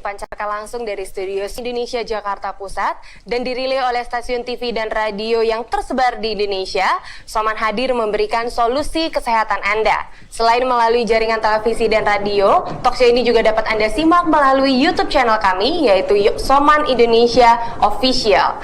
dipancarkan langsung dari studio Indonesia Jakarta Pusat dan dirilai oleh stasiun TV dan radio yang tersebar di Indonesia. Soman hadir memberikan solusi kesehatan Anda. Selain melalui jaringan televisi dan radio, talkshow ini juga dapat Anda simak melalui YouTube channel kami, yaitu Soman Indonesia Official.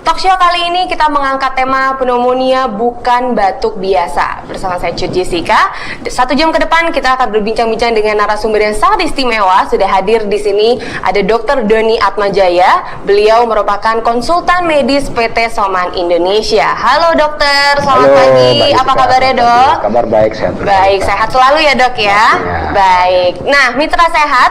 Talkshow kali ini kita mengangkat tema pneumonia bukan batuk biasa. Bersama saya Cut Jessica. 1 jam ke depan kita akan berbincang-bincang dengan narasumber yang sangat istimewa. Sudah hadir di sini ada Dr. Doni Atmajaya. Beliau merupakan konsultan medis PT Soman Indonesia. Halo dokter, selamat pagi. Apa kabarnya dok? Kabar baik, sehat. Baik, sehat selalu ya dok ya. Baik. Nah, mitra sehat,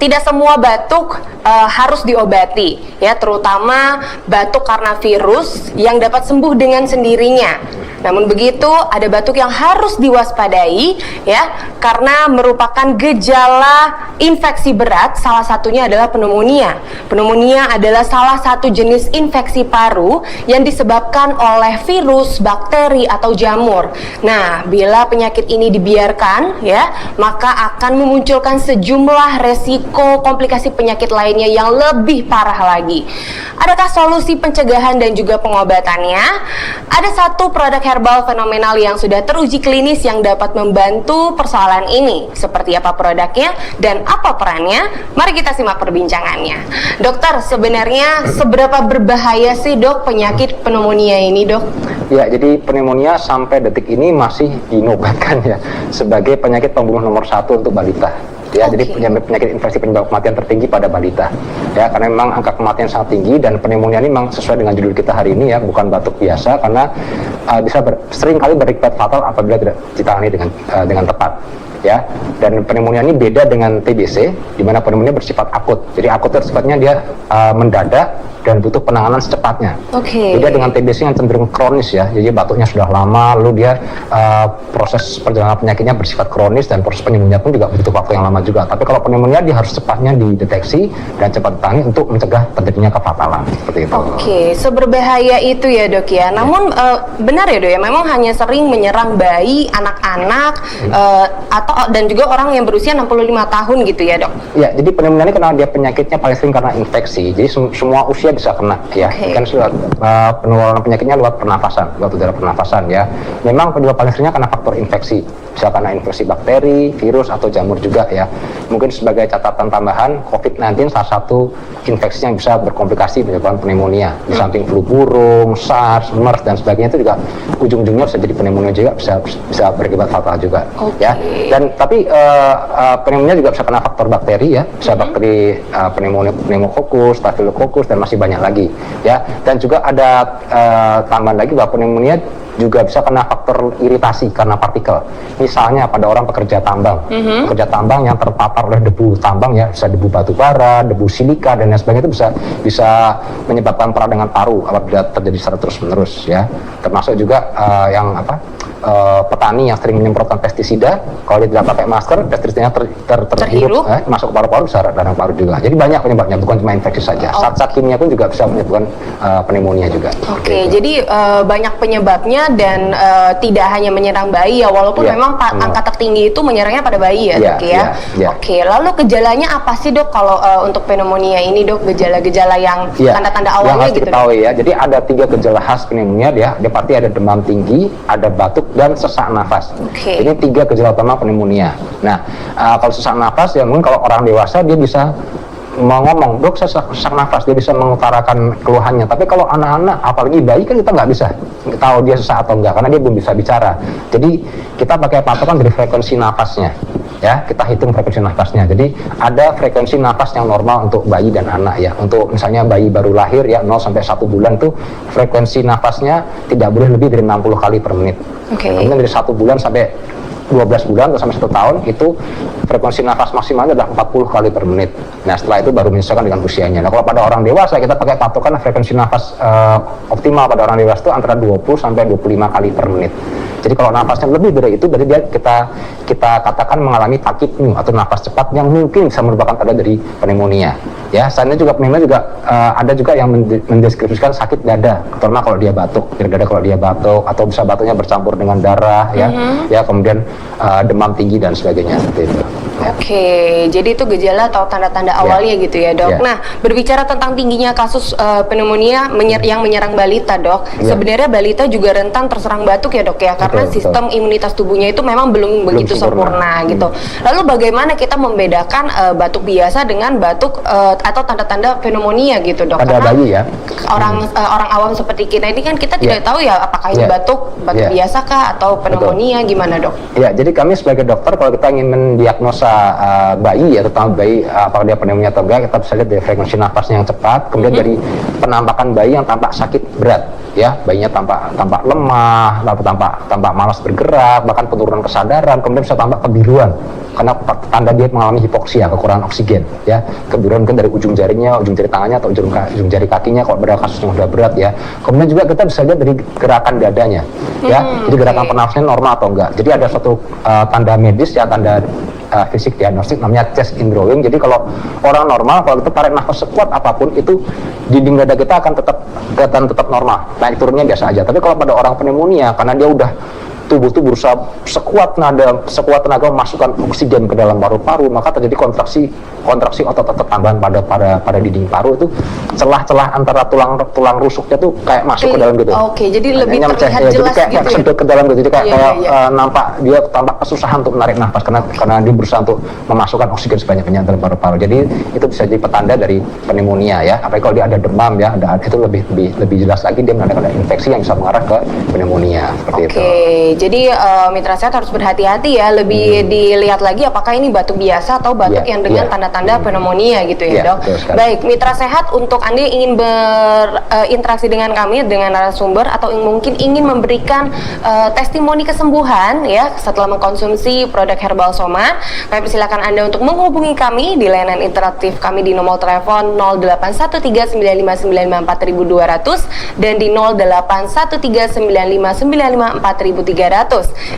tidak semua batuk harus diobati, ya, terutama batuk karena virus yang dapat sembuh dengan sendirinya. Namun begitu, ada batuk yang harus diwaspadai, ya, karena merupakan gejala infeksi berat. Salah satunya adalah pneumonia. Pneumonia adalah salah satu jenis infeksi paru yang disebabkan oleh virus, bakteri, atau jamur. Nah, bila penyakit ini dibiarkan, ya, maka akan memunculkan sejumlah resiko komplikasi penyakit lainnya yang lebih parah lagi. Adakah solusi pencegahan dan juga pengobatannya? Ada satu produk herbal fenomenal yang sudah teruji klinis yang dapat membantu persoalan ini. Seperti apa produknya dan apa perannya? Mari kita simak perbincangannya. Dokter, sebenarnya seberapa berbahaya sih dok penyakit pneumonia ini dok? Ya, jadi pneumonia sampai detik ini masih dinobatkan ya sebagai penyakit pembunuh nomor 1 untuk balita. Ya, jadi penyakit infeksi penyebab kematian tertinggi pada balita. Ya, karena memang angka kematian sangat tinggi dan pneumonia ini memang sesuai dengan judul kita hari ini ya, bukan batuk biasa karena sering kali berakibat fatal apabila tidak ditangani dengan tepat. Ya, dan pneumonia ini beda dengan TBC, di mana pneumonia bersifat akut. Jadi akut itu sifatnya dia mendadak dan butuh penanganan secepatnya. Beda dengan TBC yang cenderung kronis ya, jadi batuknya sudah lama, lalu dia proses perjalanan penyakitnya bersifat kronis dan proses penyembuhannya pun juga butuh waktu yang lama juga. Tapi kalau pneumonia dia harus cepatnya dideteksi dan cepat ditangani untuk mencegah terjadinya kefatalan seperti itu. Seberbahaya itu ya dok ya. Namun benar ya dok ya, memang hanya sering menyerang bayi, anak-anak, dan juga orang yang berusia 65 tahun gitu ya dok? Ya, jadi pneumonia ini karena dia penyakitnya paling sering karena infeksi, jadi semua usia bisa kena ya. Kan penularan penyakitnya lewat pernafasan, lewat udara pernafasan ya. Memang penyebab paling seringnya karena faktor infeksi, bisa karena infeksi bakteri, virus atau jamur juga ya. Mungkin sebagai catatan tambahan, COVID-19 salah satu infeksi yang bisa berkomplikasi menyebabkan pneumonia. Di samping flu burung, SARS, MERS dan sebagainya itu juga ujung-ujungnya bisa jadi pneumonia juga, bisa berakibat fatal juga ya. Dan tapi pneumonia juga bisa kena faktor bakteri ya, bisa bakteri pneumococcus, staphylococcus dan masih banyak lagi ya. Dan juga ada tambahan lagi bahwa pneumonia juga bisa kena faktor iritasi karena partikel. Misalnya pada orang pekerja tambang, pekerja tambang yang terpapar oleh debu tambang ya, bisa debu batu bara, debu silika dan lain sebagainya itu bisa menyebabkan peradangan paru apabila terjadi secara terus-menerus ya. Termasuk juga petani yang sering menyemprotkan pestisida, kalau dia tidak pakai masker, pestisidanya terhirup masuk ke paru-paru, bisa radang paru juga. Jadi banyak penyebabnya, bukan cuma infeksi saja. Zat-zat kimia pun juga bisa menyebabkan pneumonia juga. Jadi banyak penyebabnya dan tidak hanya menyerang bayi ya, walaupun memang angka tertinggi itu menyerangnya pada bayi ya dok ya. Lalu gejalanya apa sih dok kalau untuk pneumonia ini dok? Gejala-gejala yang tanda-tanda awalnya gitu dok? Ya, jadi ada 3 gejala khas pneumonia dia pasti ada demam tinggi, ada batuk dan sesak nafas. Ini 3 gejala utama pneumonia. Nah, kalau sesak nafas ya mungkin kalau orang dewasa dia bisa ngomong, dok saya sesak nafas, dia bisa mengutarakan keluhannya. Tapi kalau anak-anak, apalagi bayi kan kita nggak bisa tahu dia sesak atau enggak karena dia belum bisa bicara. Jadi kita pakai patokan dari frekuensi nafasnya. Ya, kita hitung frekuensi nafasnya. Jadi ada frekuensi nafas yang normal untuk bayi dan anak ya. Untuk misalnya bayi baru lahir ya 0 sampai 1 bulan tuh frekuensi nafasnya tidak boleh lebih dari 60 kali per menit. Kemudian dari 1 bulan sampai 12 bulan atau sampai 1 tahun itu frekuensi nafas maksimalnya adalah 40 kali per menit. Nah, setelah itu baru menyesuaikan dengan usianya. Nah, kalau pada orang dewasa kita pakai patokan frekuensi nafas optimal pada orang dewasa itu antara 20 sampai 25 kali per menit. Jadi kalau nafasnya lebih dari itu berarti dia kita katakan mengalami takipnu atau nafas cepat yang mungkin bisa merupakan tanda dari pneumonia. Ya, selain itu juga pneumonia juga ada juga yang mendeskripsikan sakit dada, terutama kalau dia batuk, nyeri dada kalau dia batuk atau bisa batuknya bercampur dengan darah ya. Ya, kemudian demam tinggi dan sebagainya seperti itu. Oke, jadi itu gejala atau tanda-tanda awalnya gitu ya, Dok. Nah, berbicara tentang tingginya kasus pneumonia yang menyerang balita, Dok. Sebenarnya balita juga rentan terserang batuk ya, Dok ya, karena sistem imunitas tubuhnya itu memang belum begitu sempurna gitu. Lalu bagaimana kita membedakan batuk biasa dengan batuk atau tanda-tanda pneumonia gitu, Dok? Pada karena bayi ya. Orang awam seperti kita ini kan kita tidak tahu ya apakah ini batuk biasa kah atau pneumonia, gimana, Dok? Ya, jadi kami sebagai dokter kalau kita ingin mendiagnosa bayi ya, terutama bayi apakah dia pneumonia atau enggak, kita bisa lihat dari frekuensi nafasnya yang cepat, kemudian dari penampakan bayi yang tampak sakit berat, ya, bayinya tampak lemah, lalu tampak malas bergerak, bahkan penurunan kesadaran, kemudian bisa tampak kebiruan karena tanda dia mengalami hipoksia, kekurangan oksigen, ya, kebiruan mungkin dari ujung jarinya, ujung jari tangannya atau ujung jari kakinya kalau pada kasus yang sudah berat ya. Kemudian juga kita bisa lihat dari gerakan dadanya, ya, jadi gerakan pernafasannya normal atau enggak. Jadi ada suatu tanda medis ya, tanda fisik diagnostik namanya chest indrawing. Jadi kalau orang normal, kalau kita tarik nafas sekuat apapun itu dinding dada kita akan tetap normal, naik turunnya biasa aja. Tapi kalau pada orang pneumonia, karena dia udah tubuh itu berusaha sekuat tenaga memasukkan oksigen ke dalam paru-paru, maka terjadi kontraksi otot-otot tambahan pada dinding paru. Itu celah-celah antara tulang rusuknya tuh kayak masuk ke dalam gitu. Oke, jadi lebih terlihat jelas jadi kayak gitu sedot ke dalam gitu. Jadi kayak nampak dia tampak kesusahan untuk menarik nafas karena dia berusaha untuk memasukkan oksigen sebanyak-banyaknya dalam paru-paru. Jadi itu bisa jadi petanda dari pneumonia ya. Apalagi kalau dia ada demam ya, itu lebih jelas lagi dia menandakan ada infeksi yang bisa mengarah ke pneumonia seperti itu. Jadi mitra sehat harus berhati-hati ya, lebih dilihat lagi apakah ini batuk biasa atau batuk yang dengan tanda-tanda pneumonia gitu ya, Dok. Baik, mitra sehat, untuk Anda yang ingin berinteraksi dengan kami, dengan narasumber, atau mungkin ingin memberikan testimoni kesembuhan ya setelah mengkonsumsi produk Herbal Soma, kami persilakan Anda untuk menghubungi kami di layanan interaktif kami di nomor telepon 081395954200 dan di 081395954300.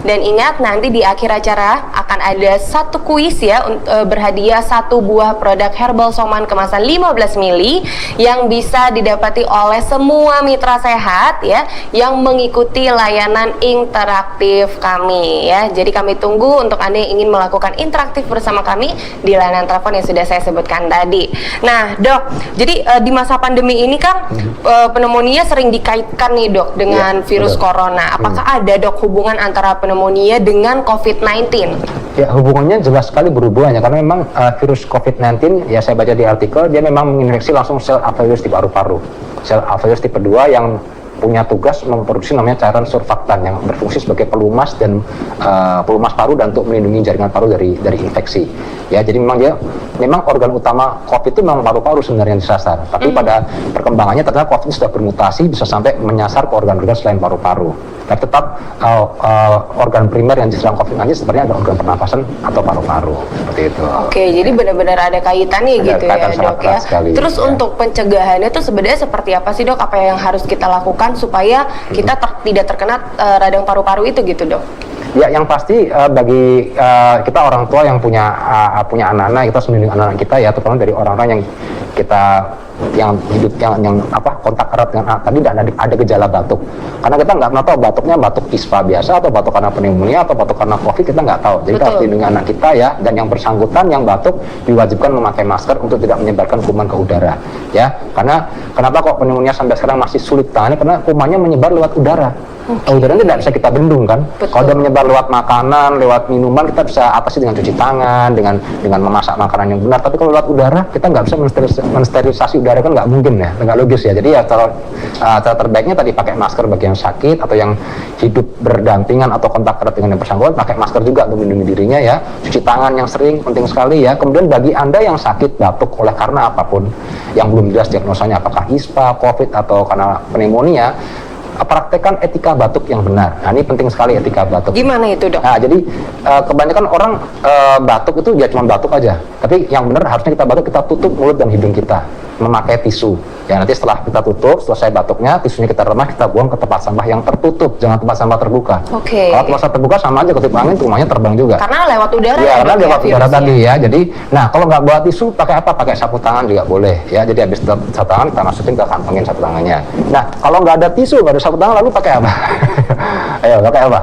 Dan ingat, nanti di akhir acara akan ada satu kuis ya, berhadiah satu buah produk Herbal Soman kemasan 15 ml yang bisa didapati oleh semua mitra sehat ya yang mengikuti layanan interaktif kami ya. Jadi kami tunggu untuk Anda yang ingin melakukan interaktif bersama kami di layanan telepon yang sudah saya sebutkan tadi. Nah, Dok, jadi di masa pandemi ini kan pneumonia sering dikaitkan nih, Dok, dengan virus corona. Apakah ada, Dok, hubungan antara pneumonia dengan COVID-19? Ya, hubungannya jelas sekali berhubungannya karena memang virus COVID-19 ya, saya baca di artikel, dia memang menginfeksi langsung sel alveolus di paru-paru. Sel alveolus tipe 2 yang punya tugas memproduksi namanya cairan surfaktan yang berfungsi sebagai pelumas paru dan untuk melindungi jaringan paru dari infeksi. Ya, jadi memang organ utama COVID itu memang paru-paru sebenarnya yang disasar. Tapi pada perkembangannya ternyata COVID sudah bermutasi bisa sampai menyasar ke organ-organ selain paru-paru. Tapi tetap organ primer yang diserang COVID-19 sebenarnya ada organ pernafasan atau paru-paru seperti itu. Oke, jadi benar-benar ada kaitannya gitu ya, Dok ya. Terus untuk pencegahannya itu sebenarnya seperti apa sih, Dok? Apa yang harus kita lakukan supaya kita tidak terkena radang paru-paru itu gitu, Dok? Ya, yang pasti bagi kita orang tua yang punya anak-anak, kita harus melindungi anak-anak kita ya, terutama dari orang-orang yang hidup yang kontak erat dengan anak tadi dan ada gejala batuk. Karena kita nggak tahu batuknya batuk ispa biasa atau batuk karena pneumonia atau batuk karena COVID, kita nggak tahu. Jadi kita harus lindungi anak kita ya, dan yang bersangkutan yang batuk diwajibkan memakai masker untuk tidak menyebarkan kuman ke udara ya. Karena kenapa kok pneumonia sampai sekarang masih sulit tangani? Karena kumannya menyebar lewat udara. Udara tidak bisa kita bendung kan. Kalau dia menyebar lewat makanan, lewat minuman, kita bisa atasi dengan cuci tangan, dengan memasak makanan yang benar. Tapi kalau lewat udara, kita nggak bisa mensterilisasi udara, kan nggak mungkin ya, nggak logis ya. Jadi ya cara terbaiknya tadi pakai masker bagi yang sakit atau yang hidup berdampingan atau kontak erat dengan yang bersangkutan, pakai masker juga untuk melindungi dirinya ya. Cuci tangan yang sering, penting sekali ya. Kemudian bagi Anda yang sakit batuk oleh karena apapun yang belum jelas diagnosanya, apakah ispa, COVID atau karena pneumonia, praktekkan etika batuk yang benar. Nah, ini penting sekali etika batuk. Gimana itu, Dok? Nah, jadi kebanyakan orang batuk itu ya cuma batuk aja. Tapi yang benar harusnya kita batuk, kita tutup mulut dan hidung kita memakai tisu. Ya, nanti setelah kita tutup, selesai batuknya, tisunya kita remas, kita buang ke tempat sampah yang tertutup, jangan tempat sampah terbuka. Kalau tempat sampah terbuka sama aja ketiup angin, rumahnya terbang juga. Karena lewat udara. Ya, karena lewat udara tadi ya. Jadi, nah kalau nggak bawa tisu, pakai apa? Pakai sapu tangan juga boleh ya. Jadi habis sapu tangan kita masukin ke kantongin sapu tangannya. Nah, kalau nggak ada tisu, nggak ada sapu tangan, lalu pakai apa? Ayo, pakai apa?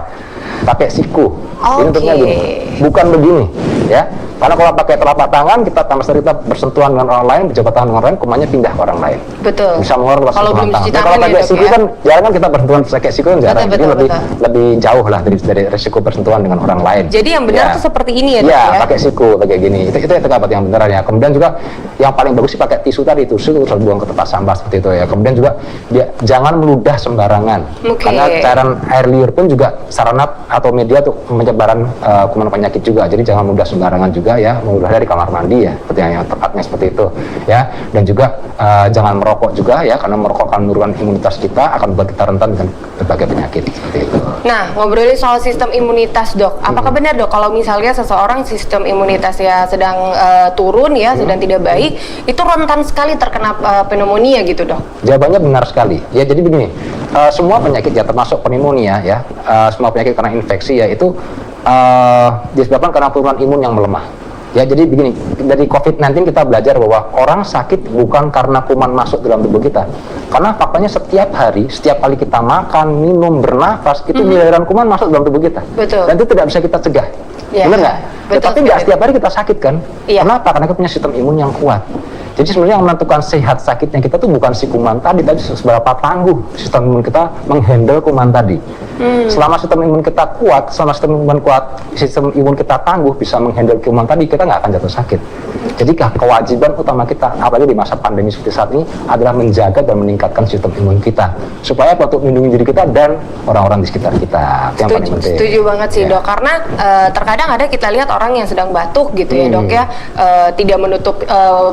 Pakai siku. Ini bentuknya gini, bukan begini ya. Karena kalau pakai telapak tangan, kita kita bersentuhan dengan orang lain, berjabat tangan dengan orang lain, kumannya pindah ke orang lain. Betul. Bisa mengeluarkan Kalau belum cuci tangan kalau ya, pakai Dok, siku ya? kan jarang kan kita bersentuhan pakai siku kan jarang. Betul, Jadi betul. lebih jauh lah dari risiko bersentuhan dengan orang lain. Jadi yang benar Ya. tuh seperti ini ya, Dok, Ya, ya? pakai siku kayak gini. Itu etikat yang benar ya. Kemudian juga yang paling bagus sih pakai tisu tadi, tisu terus buang ke tempat sampah seperti itu ya. Kemudian juga dia jangan meludah sembarangan. Oke. Karena cairan air liur pun juga sarana atau media untuk penyebaran kuman penyakit juga. Jadi jangan meludah sembarangan juga ya, meludah dari kamar mandi ya, seperti yang tepatnya seperti itu ya. Dan juga jangan merokok juga ya, karena merokok akan menurunkan imunitas kita, akan membuat kita rentan dengan berbagai penyakit seperti itu. Nah, ngobrolin soal sistem imunitas, Dok. Apakah benar, Dok, kalau misalnya seseorang sistem imunitasnya sedang turun ya, sedang tidak baik, itu rentan sekali terkena pneumonia gitu, Dok? Jawabannya benar sekali. Ya, jadi begini, semua penyakit ya termasuk pneumonia ya, semua penyakit karena infeksi ya itu disebabkan karena penurunan imun yang melemah. Ya, jadi begini, dari COVID-19 kita belajar bahwa orang sakit bukan karena kuman masuk dalam tubuh kita. Karena faktanya setiap hari, setiap kali kita makan, minum, bernafas, itu miliaran kuman masuk dalam tubuh kita. Betul. Dan itu tidak bisa kita cegah. Ya, Benar nggak? betul Tetapi nggak sekali. setiap hari kita sakit kan? Iya. Kenapa? Karena kita punya sistem imun yang kuat. Jadi sebenarnya yang menentukan sehat sakitnya kita tuh bukan si kuman tadi, tapi seberapa tangguh sistem imun kita menghandle kuman tadi. Selama sistem imun kita kuat, selama sistem imun kita tangguh bisa menghandle kuman tadi, kita nggak akan jatuh sakit. Jadi kewajiban utama kita, apalagi di masa pandemi seperti saat ini, adalah menjaga dan meningkatkan sistem imun kita, supaya untuk melindungi diri kita dan orang-orang di sekitar kita. Itu yang paling penting. Setuju banget sih, Ya. Dok. Karena terkadang ada kita lihat orang yang sedang batuk gitu ya, Dok ya, tidak menutup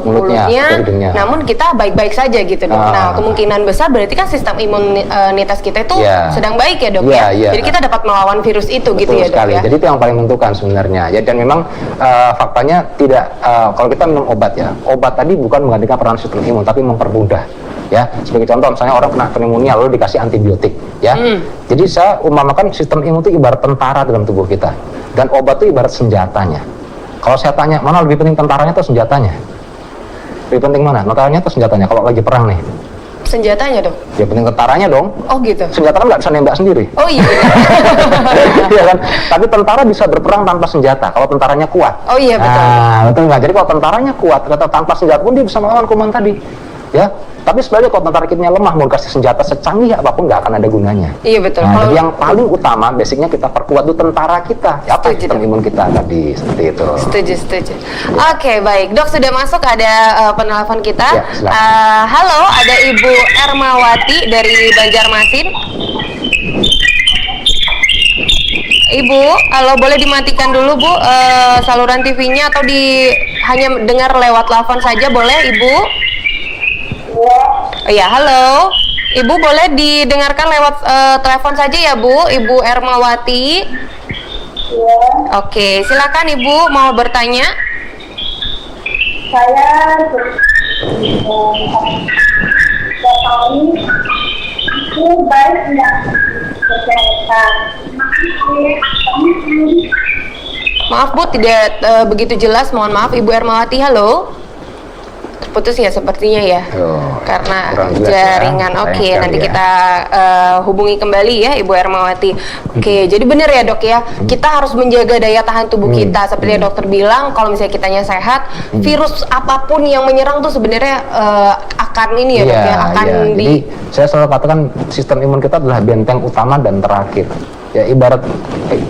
mulutnya, hidungnya. namun kita baik-baik saja gitu, Dok. Nah, kemungkinan besar berarti kan sistem imunitas kita itu Ya. sedang baik ya, Dok Ya, ya. ya. Jadi kita dapat melawan virus itu gitu Betul ya, Dok sekali. ya. Jadi itu yang paling menentukan sebenarnya. Ya, dan memang faktanya tidak kalau kita minum obat ya, obat tadi bukan menggantikan peran sistem imun, tapi mempermudah. Ya, sebagai contoh misalnya orang kena pneumonia lalu dikasih antibiotik, ya. Jadi saya umpamakan sistem imun itu ibarat tentara dalam tubuh kita, dan obat itu ibarat senjatanya. Kalau saya tanya mana lebih penting tentaranya atau senjatanya? Lebih penting mana? Tentaranya atau senjatanya? Kalau lagi perang nih, Senjatanya, Dok. ya penting tentaranya dong. Oh gitu. Senjata kan nggak bisa nembak sendiri. Oh iya. Iya kan? Tapi tentara bisa berperang tanpa senjata kalau tentaranya kuat. Oh iya, betul. Nah, betul nggak? Jadi kalau tentaranya kuat, ternyata tanpa senjata pun dia bisa melawan kuman tadi. Ya, tapi sebenarnya kalau tentara kitanya lemah, mau kasih senjata secanggih apapun nggak akan ada gunanya. Iya, betul. Nah, Kalau- jadi yang paling utama, basicnya kita perkuat itu tentara kita. Apa Setuju, sistem Dok. imun kita tadi seperti itu. Setuju. Oke, baik. Dok, sudah masuk ada penelpon kita. Ya, silakan. Halo, ada Ibu Ermawati dari Banjarmasin. Ibu, kalau boleh dimatikan dulu, Bu, saluran TV-nya atau hanya dengar lewat telepon saja boleh, Ibu? Oh ya, halo. Ibu boleh didengarkan lewat telepon saja ya, Bu, Ibu Ermawati. Oke, silakan Ibu mau bertanya. Saya tahu itu baik tidak kesehatan. Maaf Bu, tidak begitu jelas. Mohon maaf, Ibu Ermawati. Halo. Terputus ya sepertinya ya. Tuh, Karena kurang jelas ya. jaringan. Sayang Oke, sekali nanti ya. kita hubungi kembali ya Ibu Ermawati. Oke, jadi benar ya Dok ya. Kita harus menjaga daya tahan tubuh kita. Seperti yang dokter bilang, kalau misalnya kitanya sehat, virus apapun yang menyerang tuh sebenarnya akan ini ya Dok ya, akan Jadi saya selalu katakan sistem imun kita adalah benteng utama dan terakhir. Ya, ibarat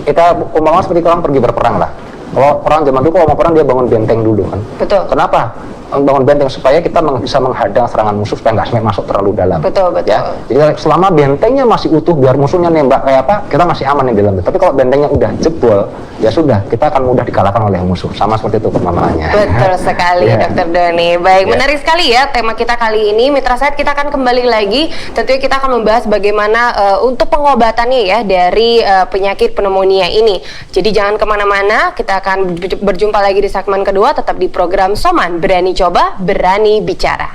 kita umpama seperti orang pergi berperang lah. Kalau orang zaman dulu kalau mau perang dia bangun benteng dulu kan. Betul. Kenapa? Bangun benteng supaya kita bisa menghadang serangan musuh supaya nggak sampai masuk terlalu dalam. Betul. Ya, jadi selama bentengnya masih utuh, biar musuhnya nembak kayak apa, kita masih aman di dalam. Tapi kalau bentengnya udah jebol, ya sudah, kita akan mudah dikalahkan oleh musuh. Sama seperti itu perumpamaannya. Betul sekali, Ya. Dokter Doni. Baik, Ya. menarik sekali ya tema kita kali ini. Mitra Sehat, kita akan kembali lagi. Tentunya kita akan membahas bagaimana untuk pengobatannya ya dari penyakit pneumonia ini. Jadi jangan kemana-mana, kita akan berjumpa lagi di segmen kedua. Tetap di program Soman, berani coba, berani bicara.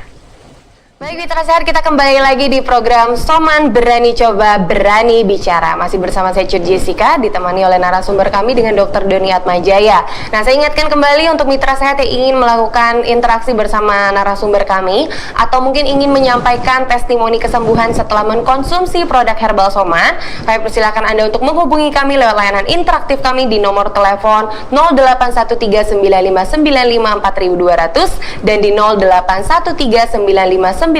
Baik Mitra Sehat, kita kembali lagi di program Soman Berani Coba Berani Bicara. Masih bersama saya Cut Jessica, ditemani oleh narasumber kami dengan Dr. Doni Atmajaya. Nah, saya ingatkan kembali untuk Mitra Sehat yang ingin melakukan interaksi bersama narasumber kami atau mungkin ingin menyampaikan testimoni kesembuhan setelah mengkonsumsi produk Herbal Soman, kami persilakan Anda untuk menghubungi kami lewat layanan interaktif kami di nomor telepon 081395954200 dan di 081395954300.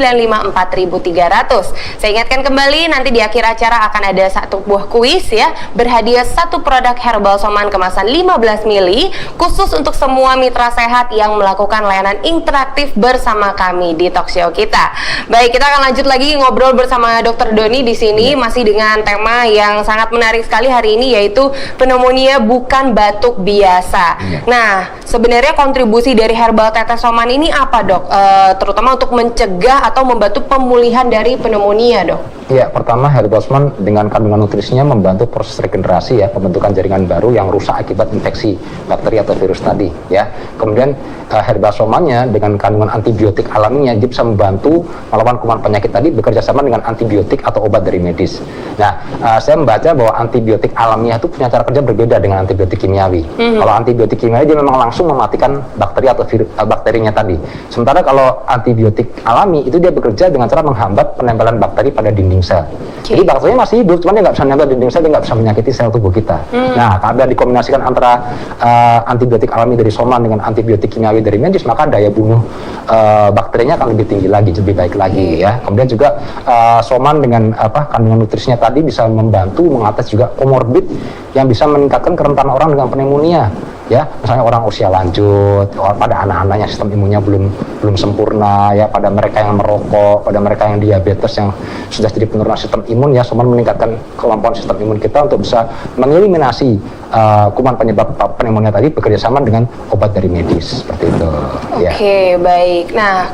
Saya ingatkan kembali, nanti di akhir acara akan ada satu buah kuis ya, berhadiah satu produk Herbal Soman kemasan 15 mili khusus untuk semua mitra sehat yang melakukan layanan interaktif bersama kami di talkshow kita. Baik, kita akan lanjut lagi ngobrol bersama Dr. Doni di sini masih dengan tema yang sangat menarik sekali hari ini, yaitu pneumonia bukan batuk biasa. Nah, sebenarnya kontribusi dari Herbal Tetes Soman ini apa, Dok? Terutama untuk mencegah atau membantu pemulihan dari pneumonia, Dok? Ya, pertama Herbal Soman dengan kandungan nutrisinya membantu proses regenerasi ya, pembentukan jaringan baru yang rusak akibat infeksi bakteri atau virus tadi ya. Kemudian Herbal Somannya dengan kandungan antibiotik alaminya dia bisa membantu melawan kuman penyakit tadi bekerja sama dengan antibiotik atau obat dari medis. Nah, saya membaca bahwa antibiotik alamiah itu punya cara kerja berbeda dengan antibiotik kimiawi. Kalau antibiotik kimiawi dia memang langsung mematikan bakteri atau bakterinya tadi. Sementara kalau antibiotik alami itu dia bekerja dengan cara menghambat penempelan bakteri pada dinding sel. Jadi bakterinya masih hidup, cuman dia nggak bisa nempel di dinding sel, dia nggak bisa menyakiti sel tubuh kita. Nah, kalau dikombinasikan antara antibiotik alami dari Soman dengan antibiotik kimiawi dari medis, maka daya bunuh bakterinya akan lebih tinggi lagi, lebih baik lagi ya. Kemudian juga Soman dengan kandungan nutrisinya tadi bisa membantu mengatasi juga komorbid yang bisa meningkatkan kerentanan orang dengan pneumonia. Ya, misalnya orang usia lanjut, pada anak-anaknya sistem imunnya belum sempurna, ya, pada mereka yang merokok, pada mereka yang diabetes yang sudah jadi penurunan sistem imun, ya, Soman meningkatkan kemampuan sistem imun kita untuk bisa mengeliminasi kuman penyebab pneumonia tadi bekerjasama dengan obat dari medis seperti itu. Oke, baik. Nah,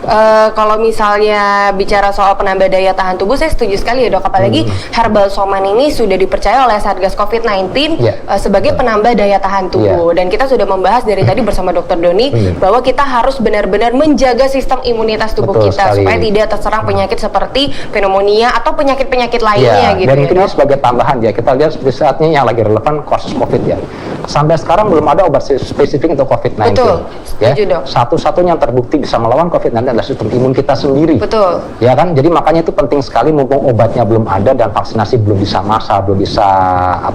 kalau misalnya bicara soal penambah daya tahan tubuh, saya setuju sekali ya, Dok. Apalagi Herbal Soman ini sudah dipercaya oleh Satgas COVID-19 sebagai penambah daya tahan tubuh. Dan kita sudah membahas dari tadi bersama Dr. Doni bahwa kita harus benar-benar menjaga sistem imunitas tubuh kita supaya tidak terserang penyakit seperti pneumonia atau penyakit-penyakit lainnya gitu. Dan mungkin ini sebagai tambahan ya, kita lihat seperti saatnya yang lagi relevan kasus COVID ya. Sampai sekarang belum ada obat spesifik untuk COVID-19. Betul, ya. setuju, Dok. Satu-satunya yang terbukti bisa melawan COVID-19 adalah sistem imun kita sendiri. Betul. Ya kan, jadi makanya itu penting sekali mumpung obatnya belum ada dan vaksinasi belum bisa massal, belum bisa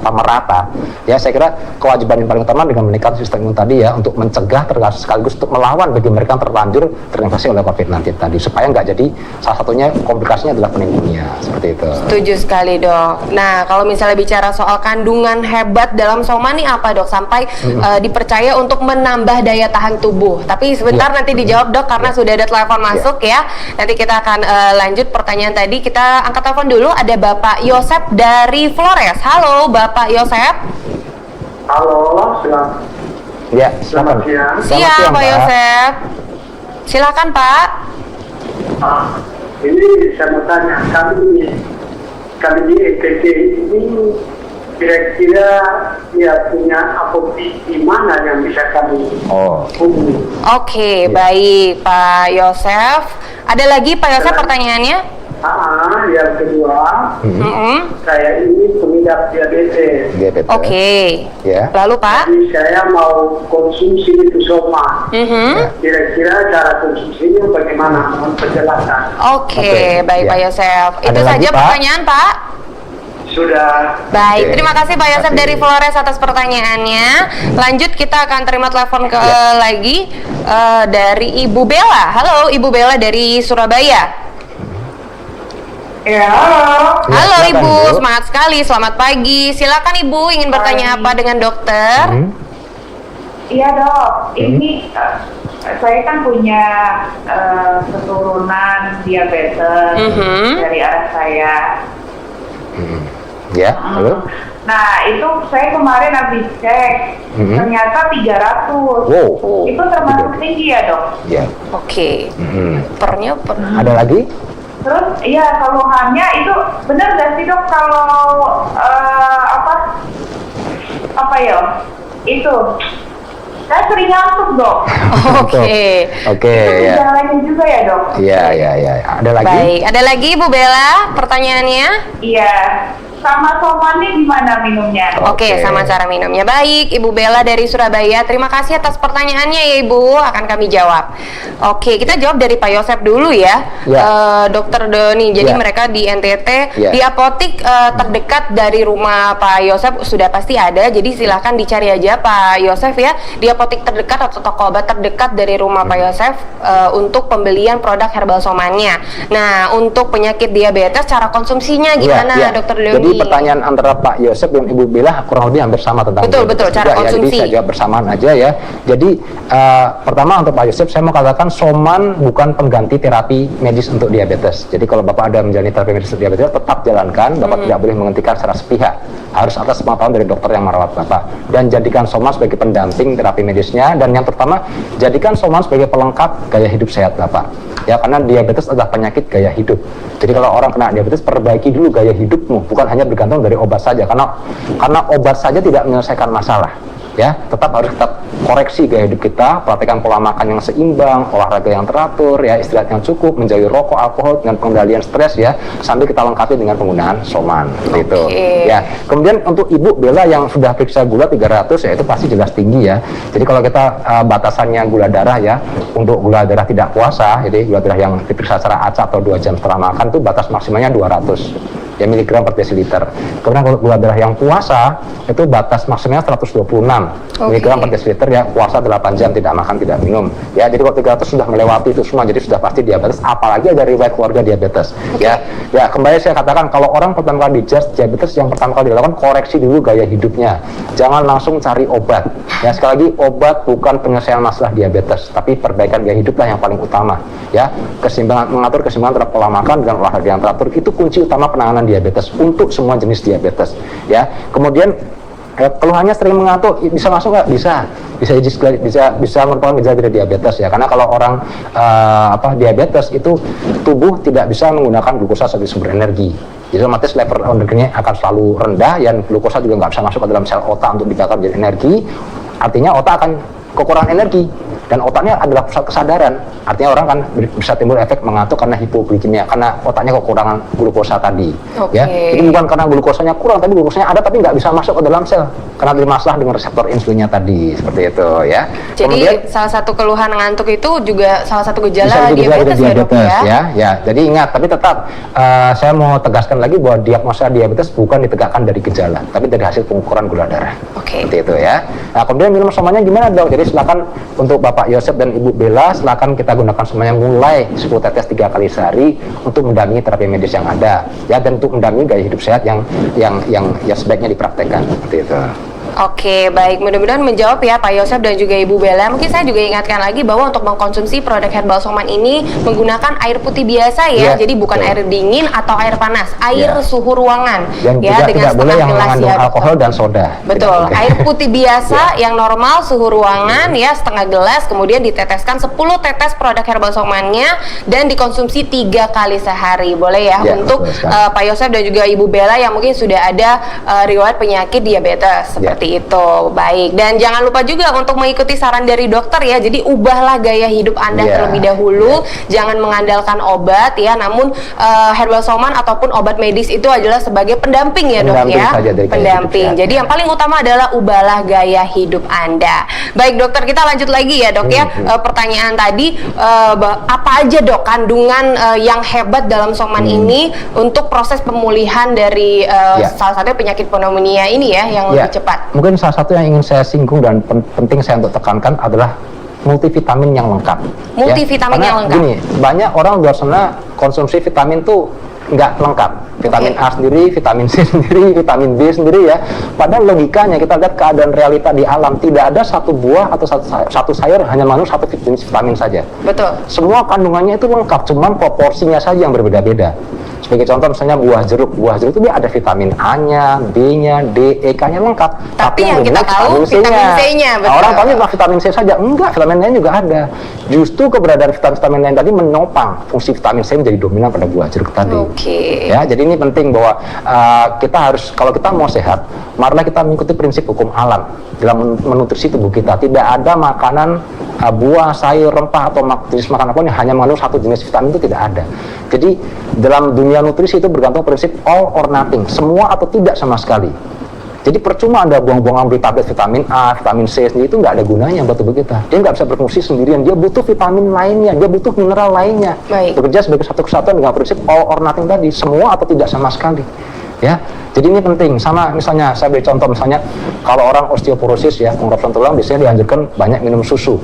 merata. Ya, saya kira kewajiban yang paling utama dengan meningkatkan sistem imun tadi ya, untuk mencegah sekaligus untuk melawan bagi mereka yang terlanjur terinfeksi oleh COVID-19 tadi, supaya nggak jadi salah satunya komplikasinya adalah pneumonia seperti itu. Setuju sekali, Dok. Nah, kalau misalnya bicara soal kandungan hebat dalam Soman nih apa, Dok, sampai dipercaya untuk menambah daya tahan tubuh? Tapi sebentar nanti dijawab, Dok, karena sudah ada telepon masuk ya. Nanti kita akan lanjut pertanyaan tadi. Kita angkat telepon dulu. Ada Bapak Yosep dari Flores. Halo, Bapak Yosep. Halo, selamat. Ya, Selamat siang. Siang, Pak Yosep. Silakan, Pak. Ini saya mau tanya, kami di ETT ini kira-kira ya punya apotek di mana yang bisa kami hubungi? Oke, baik, Pak Yosef. Ada lagi, Pak Yosef, pertanyaannya? Yang kedua, saya ini pengidap diabetes. Oke. Ya. Lalu, Pak? Jadi saya mau konsumsi itu Soman. Kira-kira cara konsumsinya bagaimana? Mohon penjelasan. Oke, baik, Pak Yosef. Ada Itu lagi, saja Pak? pertanyaan, Pak. Sudah. Baik, terima kasih Pak Yosef dari Flores atas pertanyaannya. Lanjut, kita akan terima telepon lagi dari Ibu Bella. Halo, Ibu Bella dari Surabaya. Ya, halo. Halo silakan, Ibu, Bu. semangat sekali. Selamat pagi. Silakan Ibu, ingin bertanya apa dengan dokter? Iya, Dok, ini saya kan punya keturunan diabetes dari ayah saya. Ya, halo. Nah, itu saya kemarin habis cek, ternyata 300. Wow. Itu termasuk tinggi ya, Dok? Ya. Oke. Pernya Ada lagi? Terus, iya, keluhannya itu benar nggak sih, Dok, kalau apa ya? Itu Saya sering ngantuk, Dok. Oke. Oke, Itu ya. gejalanya juga ya, Dok? Iya, iya, iya. Ada lagi? Baik, ada lagi Ibu Bella pertanyaannya? Iya. Sama somannya gimana minumnya? Oke, Oke. sama cara minumnya. Baik, Ibu Bella dari Surabaya. Terima kasih atas pertanyaannya ya Ibu, akan kami jawab. Oke, kita jawab dari Pak Yosep dulu ya, Ya. Dokter Doni. Jadi Ya. mereka di NTT, Ya. di apotik terdekat dari rumah Pak Yosep sudah pasti ada. Jadi silahkan dicari aja Pak Yosep ya, di apotik terdekat atau toko obat terdekat dari rumah Pak Yosep untuk pembelian produk herbal somannya. Nah, untuk penyakit diabetes, cara konsumsinya gimana Iya, iya. Dokter Doni? Jadi pertanyaan antara Pak Yosep dan Ibu Bella kurang lebih hampir sama tentang Betul, diabetes betul, cara juga, ya. konsumsi. Jadi saya jawab bersamaan aja ya. Jadi pertama untuk Pak Yosep, saya mau katakan soman bukan pengganti terapi medis untuk diabetes. Jadi kalau Bapak ada menjalani terapi medis untuk diabetes, tetap jalankan. Bapak tidak boleh menghentikan secara sepihak. Harus atas pengetahuan dari dokter yang merawat Bapak. Dan jadikan soman sebagai pendamping terapi medisnya. Dan yang pertama, jadikan soman sebagai pelengkap gaya hidup sehat Bapak. Ya, karena diabetes adalah penyakit gaya hidup. Jadi kalau orang kena diabetes, perbaiki dulu gaya hidupmu, bukan hanya bergantung dari obat saja. Karena obat saja tidak menyelesaikan masalah. Ya, tetap harus kita koreksi gaya hidup kita, praktekkan pola makan yang seimbang, olahraga yang teratur, ya, istirahat yang cukup, menjauhi rokok, alkohol, dengan pengendalian stres ya, sambil kita lengkapi dengan penggunaan soman, gitu. Ya, kemudian untuk Ibu Bella yang sudah periksa gula 300 ya itu pasti jelas tinggi ya. Jadi kalau kita batasannya gula darah ya, untuk gula darah tidak puasa, jadi gula darah yang diperiksa secara acak atau 2 jam setelah makan itu batas maksimalnya 200 ya miligram per desiliter. Kemudian kalau gula darah yang puasa itu batas maksimalnya 126 miligram per desiliter ya, puasa 8 jam tidak makan tidak minum ya. Jadi kalau 300 sudah melewati itu semua, jadi sudah pasti diabetes, apalagi ada riwayat keluarga diabetes ya. Ya, kembali saya katakan kalau orang pertama kali dijudge diabetes, yang pertama kali dilakukan koreksi dulu gaya hidupnya, jangan langsung cari obat ya. Sekali lagi, obat bukan penyelesaian masalah diabetes, tapi perbaikan gaya hiduplah yang paling utama ya. Keseimbangan, mengatur keseimbangan antara pola makan dan olahraga yang teratur itu kunci utama penanganan diabetes untuk semua jenis diabetes ya. Kemudian keluhannya sering mengantuk, bisa masuk nggak? Bisa merupakan gejala dari diabetes ya. Karena kalau orang diabetes itu tubuh tidak bisa menggunakan glukosa sebagai sumber energi. Jadi otomatis level energinya akan selalu rendah, dan glukosa juga nggak bisa masuk ke dalam sel otak untuk dibakar menjadi energi. Artinya otak akan kekurangan energi, dan otaknya adalah pusat kesadaran. Artinya orang kan bisa timbul efek mengantuk karena hipoglikemia, karena otaknya kekurangan glukosa tadi. Ya, jadi bukan karena glukosanya kurang, tapi glukosanya ada tapi nggak bisa masuk ke dalam sel karena ada masalah dengan reseptor insulinnya tadi, seperti itu ya. Jadi kemudian, salah satu keluhan ngantuk itu juga salah satu gejala diabetes ya Dok ya? Ya. Jadi ingat, tapi tetap saya mau tegaskan lagi bahwa diagnosa diabetes bukan ditegakkan dari gejala, tapi dari hasil pengukuran gula darah. Seperti itu ya. Nah, kemudian minum somanya gimana Dok? Jadi silakan untuk Bapak Yosep dan Ibu Bella, silakan kita gunakan semuanya mulai 10 tetes 3 kali sehari untuk mendampingi terapi medis yang ada ya, dan untuk mendampingi gaya hidup sehat yang sebaiknya dipraktekkan, seperti itu. Oke, baik. Mudah-mudahan menjawab ya Pak Yosep dan juga Ibu Bella. Mungkin saya juga ingatkan lagi bahwa untuk mengkonsumsi produk herbal soman ini menggunakan air putih biasa ya. Jadi bukan air dingin atau air panas, air suhu ruangan. Dan ya, juga dengan tidak boleh yang gelas mengandung ya, alkohol dan soda. Betul, air putih biasa yang normal suhu ruangan ya, setengah gelas, kemudian diteteskan 10 tetes produk herbal somannya dan dikonsumsi 3 kali sehari. Boleh ya, untuk Pak Yosep dan juga Ibu Bella yang mungkin sudah ada riwayat penyakit diabetes seperti itu. Baik, dan jangan lupa juga untuk mengikuti saran dari dokter ya. Jadi ubahlah gaya hidup Anda terlebih dahulu, jangan mengandalkan obat ya. Namun herbal soman ataupun obat medis itu adalah sebagai pendamping ya Dok ya. Pendamping. Jadi yang paling utama adalah ubahlah gaya hidup Anda. Baik dokter, kita lanjut lagi ya Dok ya. Pertanyaan tadi, apa aja Dok kandungan yang hebat dalam soman ini untuk proses pemulihan dari salah satu penyakit pneumonia ini ya yang lebih cepat? Mungkin salah satu yang ingin saya singgung dan penting saya untuk tekankan adalah multivitamin yang lengkap. Multivitamin yang lengkap. Gini, banyak orang di luar sana konsumsi vitamin tuh nggak lengkap. Vitamin A sendiri, vitamin C sendiri, vitamin B sendiri ya. Padahal logikanya kita lihat keadaan realita di alam, tidak ada satu buah atau satu sayur hanya mengandung satu jenis vitamin saja. Betul. Semua kandungannya itu lengkap, cuman proporsinya saja yang berbeda-beda. Sebagai contoh misalnya buah jeruk itu dia ada vitamin A-nya, B-nya, D, E, K-nya lengkap. Tapi yang kita tahu vitamin C-nya, betul. Nah, orang tahu cuma vitamin C saja, enggak, vitamin lain juga ada. Justru keberadaan vitamin lain tadi menopang fungsi vitamin C menjadi dominan pada buah jeruk tadi. Ya, jadi ini penting bahwa kita harus, kalau kita mau sehat, marilah kita mengikuti prinsip hukum alam dalam menutrisi tubuh kita. Tidak ada makanan buah, sayur, rempah atau jenis makanan apapun yang hanya mengandung satu jenis vitamin, itu tidak ada. Jadi dalam dunia nutrisi itu bergantung prinsip all or nothing, semua atau tidak sama sekali. Jadi percuma Anda buang-buang beli tablet vitamin A, vitamin C sendiri, itu nggak ada gunanya buat tubuh kita. Dia nggak bisa berfungsi sendirian, dia butuh vitamin lainnya, dia butuh mineral lainnya. Bekerja sebagai satu kesatuan dengan prinsip all or nothing tadi, semua atau tidak sama sekali. Ya, jadi ini penting. Sama misalnya saya beri contoh, misalnya kalau orang osteoporosis ya, pengerasan tulang, biasanya dianjurkan banyak minum susu.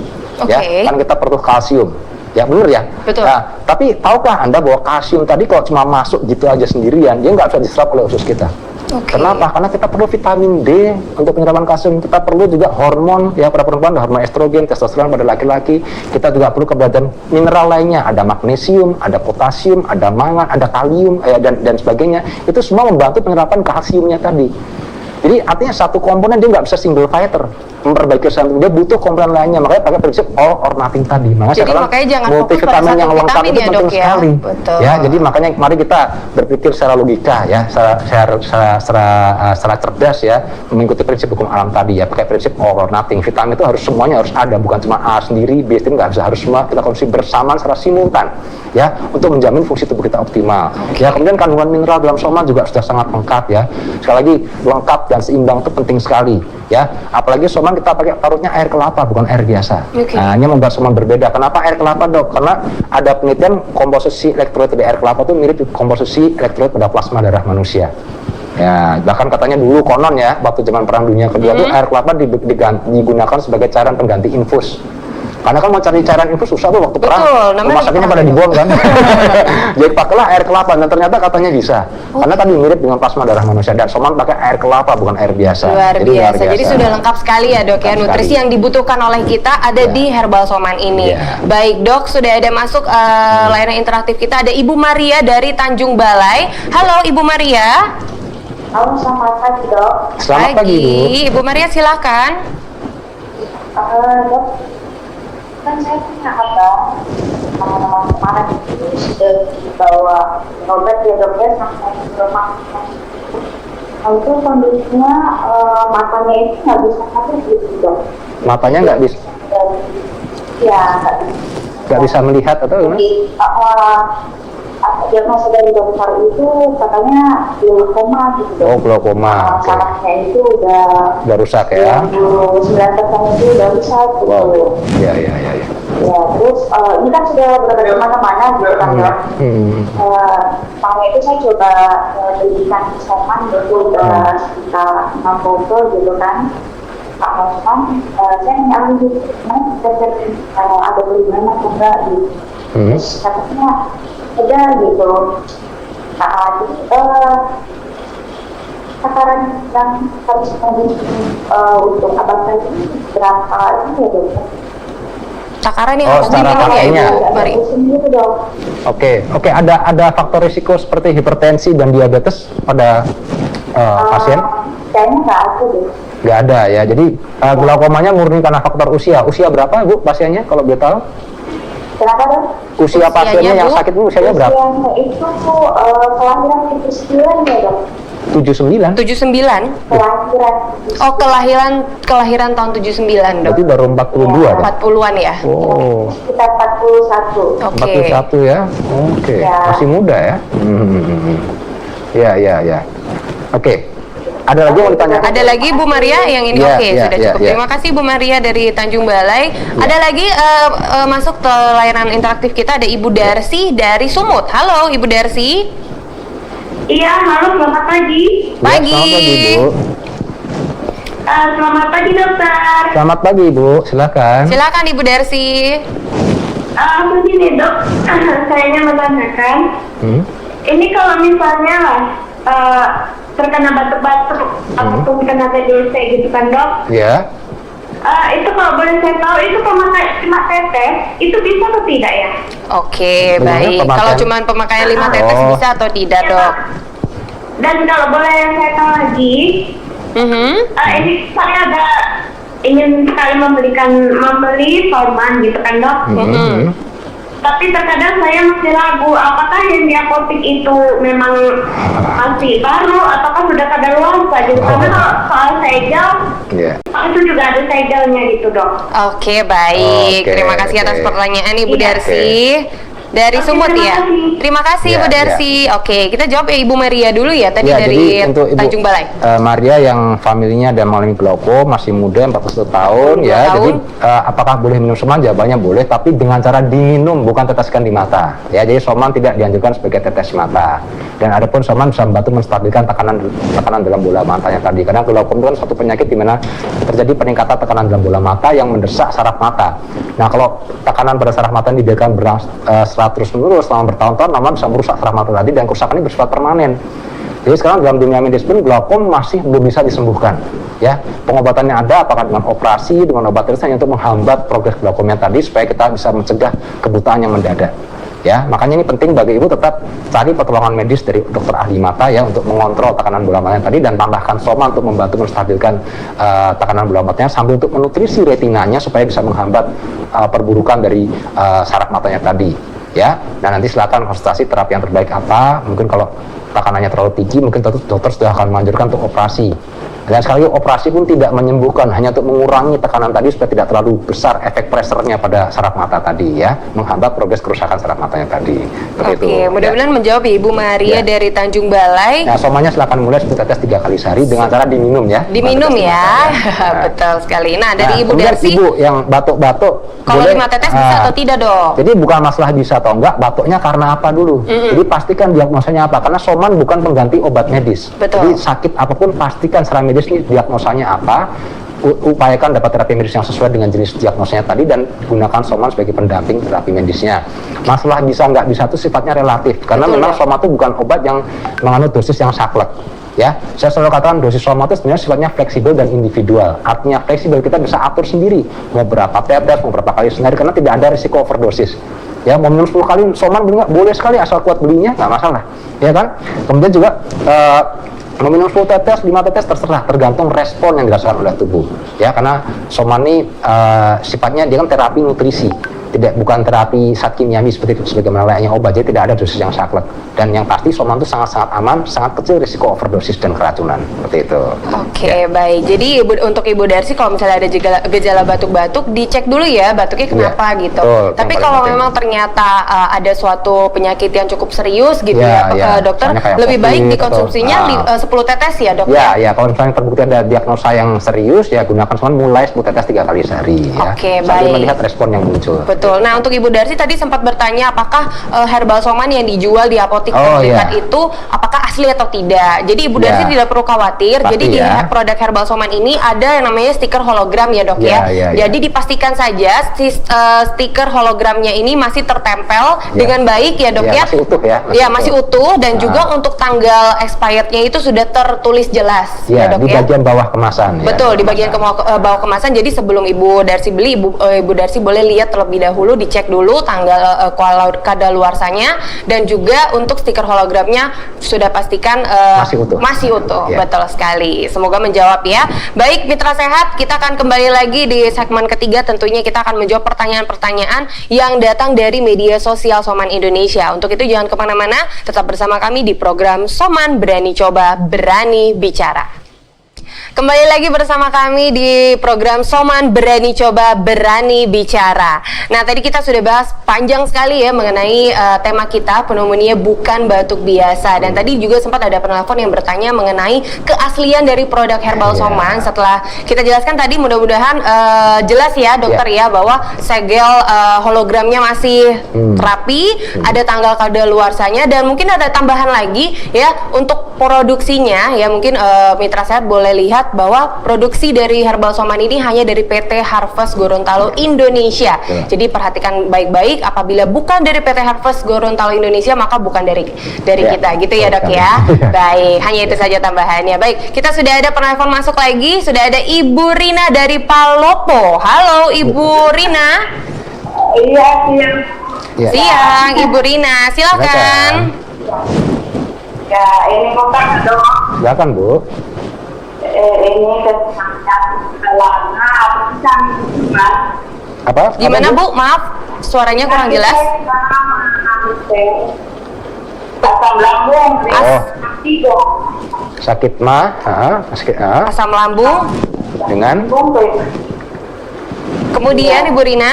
Ya, kan kita perlu kalsium. Ya benar ya. Betul. Nah, tapi tahukah Anda bahwa kalsium tadi kalau cuma masuk gitu aja sendirian, dia nggak bisa diserap oleh usus kita. Kenapa? Karena kita perlu vitamin D untuk penyerapan kalsium. Kita perlu juga hormon, ya pada perempuan ada hormon estrogen, testosteron pada laki-laki. Kita juga perlu keberadaan mineral lainnya. Ada magnesium, ada potasium, ada mangan, ada kalium, dan sebagainya. Itu semua membantu penyerapan kalsiumnya tadi. Jadi artinya satu komponen dia nggak bisa single fighter memperbaiki kesehatan, dia butuh komponen lainnya. Makanya pakai prinsip all or nothing tadi. Jadi makanya jangan multivitamin yang lengkap itu penting sekali. Betul. Ya, jadi makanya mari kita berpikir secara logika ya, secara cerdas ya, mengikuti prinsip hukum alam tadi ya, pakai prinsip all or nothing. Vitamin itu harus semuanya harus ada, bukan cuma A sendiri, B sendiri, nggak bisa, harus semua kita konsumsi bersamaan secara simultan ya, untuk menjamin fungsi tubuh kita optimal. Ya, kemudian kandungan mineral dalam soma juga sudah sangat lengkap ya. Sekali lagi, lengkap dan seimbang itu penting sekali ya. Apalagi soma kita pakai parutnya air kelapa, bukan air biasa. Nah, ini membuat soma berbeda. Kenapa air kelapa, Dok? Karena ada penelitian komposisi elektrolit dari air kelapa itu mirip komposisi elektrolit pada plasma darah manusia. Ya, bahkan katanya dulu konon ya, waktu zaman Perang Dunia Kedua itu air kelapa digunakan sebagai cairan pengganti infus. Karena kan mau cari cairan infus susah tuh waktu perang, rumah sakitnya pada dibuang kan. Jadi pakailah air kelapa, dan ternyata katanya bisa. Karena tadi mirip dengan plasma darah manusia, dan soma pakai air kelapa bukan air biasa. Luar biasa. Jadi sudah lengkap sekali ya Dok ya, nutrisi yang dibutuhkan oleh kita ada di Herbal Soman ini. Baik Dok, sudah ada masuk layanan interaktif kita, ada Ibu Maria dari Tanjung Balai. Halo Ibu Maria. Halo, selamat pagi Dok. Selamat pagi Ibu Maria, silakan. Dok, kan saya punya abang kemarin itu sudah dibawa obat ya Dok ya, sampai ke rumah. Itu kondisinya matanya itu nggak bisa mati gitu Dok. Matanya nggak bisa? Ya, nggak bisa melihat atau gimana? Diagnosa dari dokter itu katanya glaukoma gitu. Oh, glaukoma. Sarafnya itu udah rusak ya? 9% itu udah rusak gitu. Wow. Ya. Ya, terus ini kan sudah berada di mana-mana gitu kan ya. Tahun itu saya coba berikan kesamaan itu udah sekitar 6 botol gitu kan. Pak Osman, saya nanya gitu, ada bagaimana atau enggak gitu. Terus katanya ada gitu. Jadi takaran yang harus untuk abang saya ini berapa ini ya Dok? Takaran yang harus diminum ya Ibu Mari. Oke, ada faktor risiko seperti hipertensi dan diabetes pada pasien? Kayaknya nggak ada deh. Nggak ada ya. Jadi glaukomanya murni karena faktor usia. Usia berapa Bu pasiennya kalau boleh tahu? Kenapa Dok? Usianya pasiennya yang sakit itu usianya berapa? Usianya itu kelahiran 79 ya Dok. 79? 79? Kelahiran. Oh, kelahiran tahun 79 Dok. Berarti baru 42 ya? 40-an ya? Oh. Sekitar 41. 41 ya? Oke. Masih muda ya? Ya. Oke. Ada lagi yang mau ditanya? Ada lagi Bu Maria yang ini sudah cukup. Terima kasih Bu Maria dari Tanjung Balai. Ada lagi masuk ke layanan interaktif kita, ada Ibu Darsi dari Sumut. Halo Ibu Darsi. Iya, halo, selamat pagi. Pagi. Selamat pagi Bu. Selamat pagi dokter. Selamat pagi Bu, silakan. Silakan Ibu Darsi. Begini Dok, saya menanyakan, ini kalau misalnya terkena batuk-batuk ataupun kena TBC gitu kan Dok? Ya. Itu kalau boleh saya tahu, itu pemakai cuma tetes, itu bisa atau tidak ya? Oke, Sebenarnya baik. pemakaian- Kalau cuma pemakaian 5 tetes Oh. bisa atau tidak, Dok? Dan kalau boleh saya tahu lagi, ini saya ada ingin sekali membeli Soman gitu kan, Dok. Tapi terkadang saya masih ragu apakah yang di apotek itu memang masih baru ataukah sudah kadaluarsa gitu. Karena kalau soal segel itu juga ada segelnya gitu, Dok. Oke, baik. Oke, Terima kasih atas oke. pertanyaan Ibu Iya. Darsi. Dari Oke, Sumut terima ya. kasih. Terima kasih Iya, Ibu Darsi. Oke, kita jawab ya Ibu Maria dulu ya tadi Ya, dari jadi untuk Ibu Tanjung Balai. Maria yang familinya ada mengalami glaukom, masih muda 41 tahun 42 ya. tahun. Jadi apakah boleh minum Soman? Jawabannya boleh, tapi dengan cara diminum, bukan teteskan di mata. Ya, jadi Soman tidak dianjurkan sebagai tetes mata. Dan adapun Soman bisa membantu menstabilkan tekanan dalam bola matanya tadi. Karena glaukom itu kan suatu penyakit di mana terjadi peningkatan tekanan dalam bola mata yang mendesak saraf mata. Nah, kalau tekanan pada saraf mata ini dibiarkan terus-menerus selama bertahun-tahun, lama bisa merusak saraf mata tadi, dan kerusakan ini bersifat permanen. Jadi sekarang dalam dunia medis pun glaukom masih belum bisa disembuhkan. Ya, pengobatannya ada, apakah dengan operasi, dengan obat tetesan untuk menghambat progres glaukomnya tadi supaya kita bisa mencegah kebutaan yang mendadak. Ya, makanya ini penting bagi ibu tetap cari pertolongan medis dari dokter ahli mata ya untuk mengontrol tekanan bola matanya tadi, dan tambahkan Soman untuk membantu menstabilkan tekanan bola matanya sambil untuk menutrisi retinanya supaya bisa menghambat perburukan dari saraf matanya tadi. Ya, dan nanti silakan konsultasi terapi yang terbaik apa. Mungkin kalau tekanannya terlalu tinggi, mungkin dokter sudah akan menganjurkan untuk operasi. Dan sekali lagi, operasi pun tidak menyembuhkan, hanya untuk mengurangi tekanan tadi supaya tidak terlalu besar efek pressernya pada saraf mata tadi ya, menghambat progres kerusakan saraf matanya tadi. Oke, mudah-mudahan menjawab ya Ibu Maria Ya. dari Tanjung Balai. Nah, Somannya silakan mulai 10 tetes 3 kali sehari dengan cara diminum ya. Diminum Bukan tetes di ya. mata, ya. Nah. Betul sekali. Nah, dari Ibu kemudian Darsi, ibu yang batuk-batuk, kalau boleh, 5 tetes bisa atau tidak, Dok? Jadi bukan masalah bisa atau enggak, batuknya karena apa dulu. Jadi pastikan diagnosanya apa, karena Soman bukan pengganti obat medis. Betul. Jadi sakit apapun pastikan secara medis ini diagnosanya apa, upayakan dapat terapi medis yang sesuai dengan jenis diagnosanya tadi, dan gunakan Soman sebagai pendamping terapi medisnya. Masalah bisa nggak bisa itu sifatnya relatif, karena Betul, memang ya. Soman itu bukan obat yang mengandung dosis yang saklek. Ya, saya selalu katakan dosis Soman itu sebenarnya sifatnya fleksibel dan individual. Artinya fleksibel, kita bisa atur sendiri mau berapa tetes, mau berapa kali sehari, karena tidak ada risiko overdosis. Ya, mau minum 10 kali Soman boleh sekali asal kuat belinya, nggak masalah. Ya kan? Kemudian juga meminum 10 tetes, 5 tetes terserah, tergantung respon yang dirasakan oleh tubuh. Ya, karena Soman ini sifatnya dia kan terapi nutrisi, bukan terapi zat kimiawi seperti sebagaimana layaknya obat, jadi tidak ada dosis yang saklek. Dan yang pasti Soman itu sangat-sangat aman, sangat kecil risiko overdosis dan keracunan, seperti itu. Oke, baik. Jadi untuk Ibu Darsi, kalau misalnya ada gejala batuk-batuk, dicek dulu ya batuknya kenapa gitu. betul, Tapi yang paling kalau penting. memang ternyata ada suatu penyakit yang cukup serius gitu Ya, ya, ya. dokter, Misalnya kayak lebih baik COVID dikonsumsinya atau, 10 tetes ya, dok? Ya, kalau misalnya terbukti ada diagnosa yang serius, ya gunakan Soman mulai 10 tetes 3 kali sehari. Ya. Oke, Sambil baik. melihat respon yang muncul. Betul. Nah, untuk Ibu Darsi tadi sempat bertanya apakah herbal Soman yang dijual di apotek terdekat iya. itu apakah asli atau tidak. Jadi Ibu Darsi Ya. tidak perlu khawatir. Pasti Jadi di ya. produk herbal Soman ini ada yang namanya stiker hologram ya, dok ya. Ya. Jadi dipastikan saja si stiker hologramnya ini masih tertempel Ya. dengan baik ya, dok ya. Masih utuh ya. Ya, masih utuh, dan Nah. juga untuk tanggal expirednya itu sudah tertulis jelas Ya, dok di ya. bagian bawah kemasan. Betul, ya, di bagian bawah kemasan. Jadi sebelum Ibu Darsi beli, Ibu Darsi boleh lihat terlebih dahulu, dicek dulu tanggal kadaluarsanya, dan juga untuk stiker hologramnya sudah pastikan masih utuh. Ya. Betul sekali. Semoga menjawab ya. Baik, Mitra Sehat, kita akan kembali lagi di segmen ketiga. Tentunya kita akan menjawab pertanyaan-pertanyaan yang datang dari media sosial Soman Indonesia. Untuk itu jangan kemana-mana, tetap bersama kami di program Soman Berani Coba, Berani Bicara. Kembali lagi bersama kami di program Soman Berani Coba, Berani Bicara. Nah, tadi kita sudah bahas panjang sekali ya mengenai tema kita, pneumonia bukan batuk biasa. Dan tadi juga sempat ada penelpon yang bertanya mengenai keaslian dari produk herbal Soman. Setelah kita jelaskan tadi, mudah-mudahan jelas ya dokter ya bahwa segel hologramnya masih rapi, ada tanggal kadaluarsanya, dan mungkin ada tambahan lagi ya untuk produksinya ya. Mungkin Mitra Sehat boleh lihat lihat bahwa produksi dari Herbal Soman ini hanya dari PT Harvest Gorontalo Indonesia. Jadi perhatikan baik-baik, apabila bukan dari PT Harvest Gorontalo Indonesia maka bukan dari kita, gitu ya Dok ya. Baik, hanya itu saja tambahannya. Baik, kita sudah ada penelpon masuk lagi, sudah ada Ibu Rina dari Palopo. Halo Ibu Rina. Iya, siang. Siang Ibu Rina, silakan. Ya, ini bukan dong. Silakan Bu. Ini kesempatan lama aku bisa Mas. Apa? Gimana Bu? Maaf, suaranya kurang jelas. Asam lambung. Sakit mah, Asam lambung. dengan Kemudian Ibu Rina,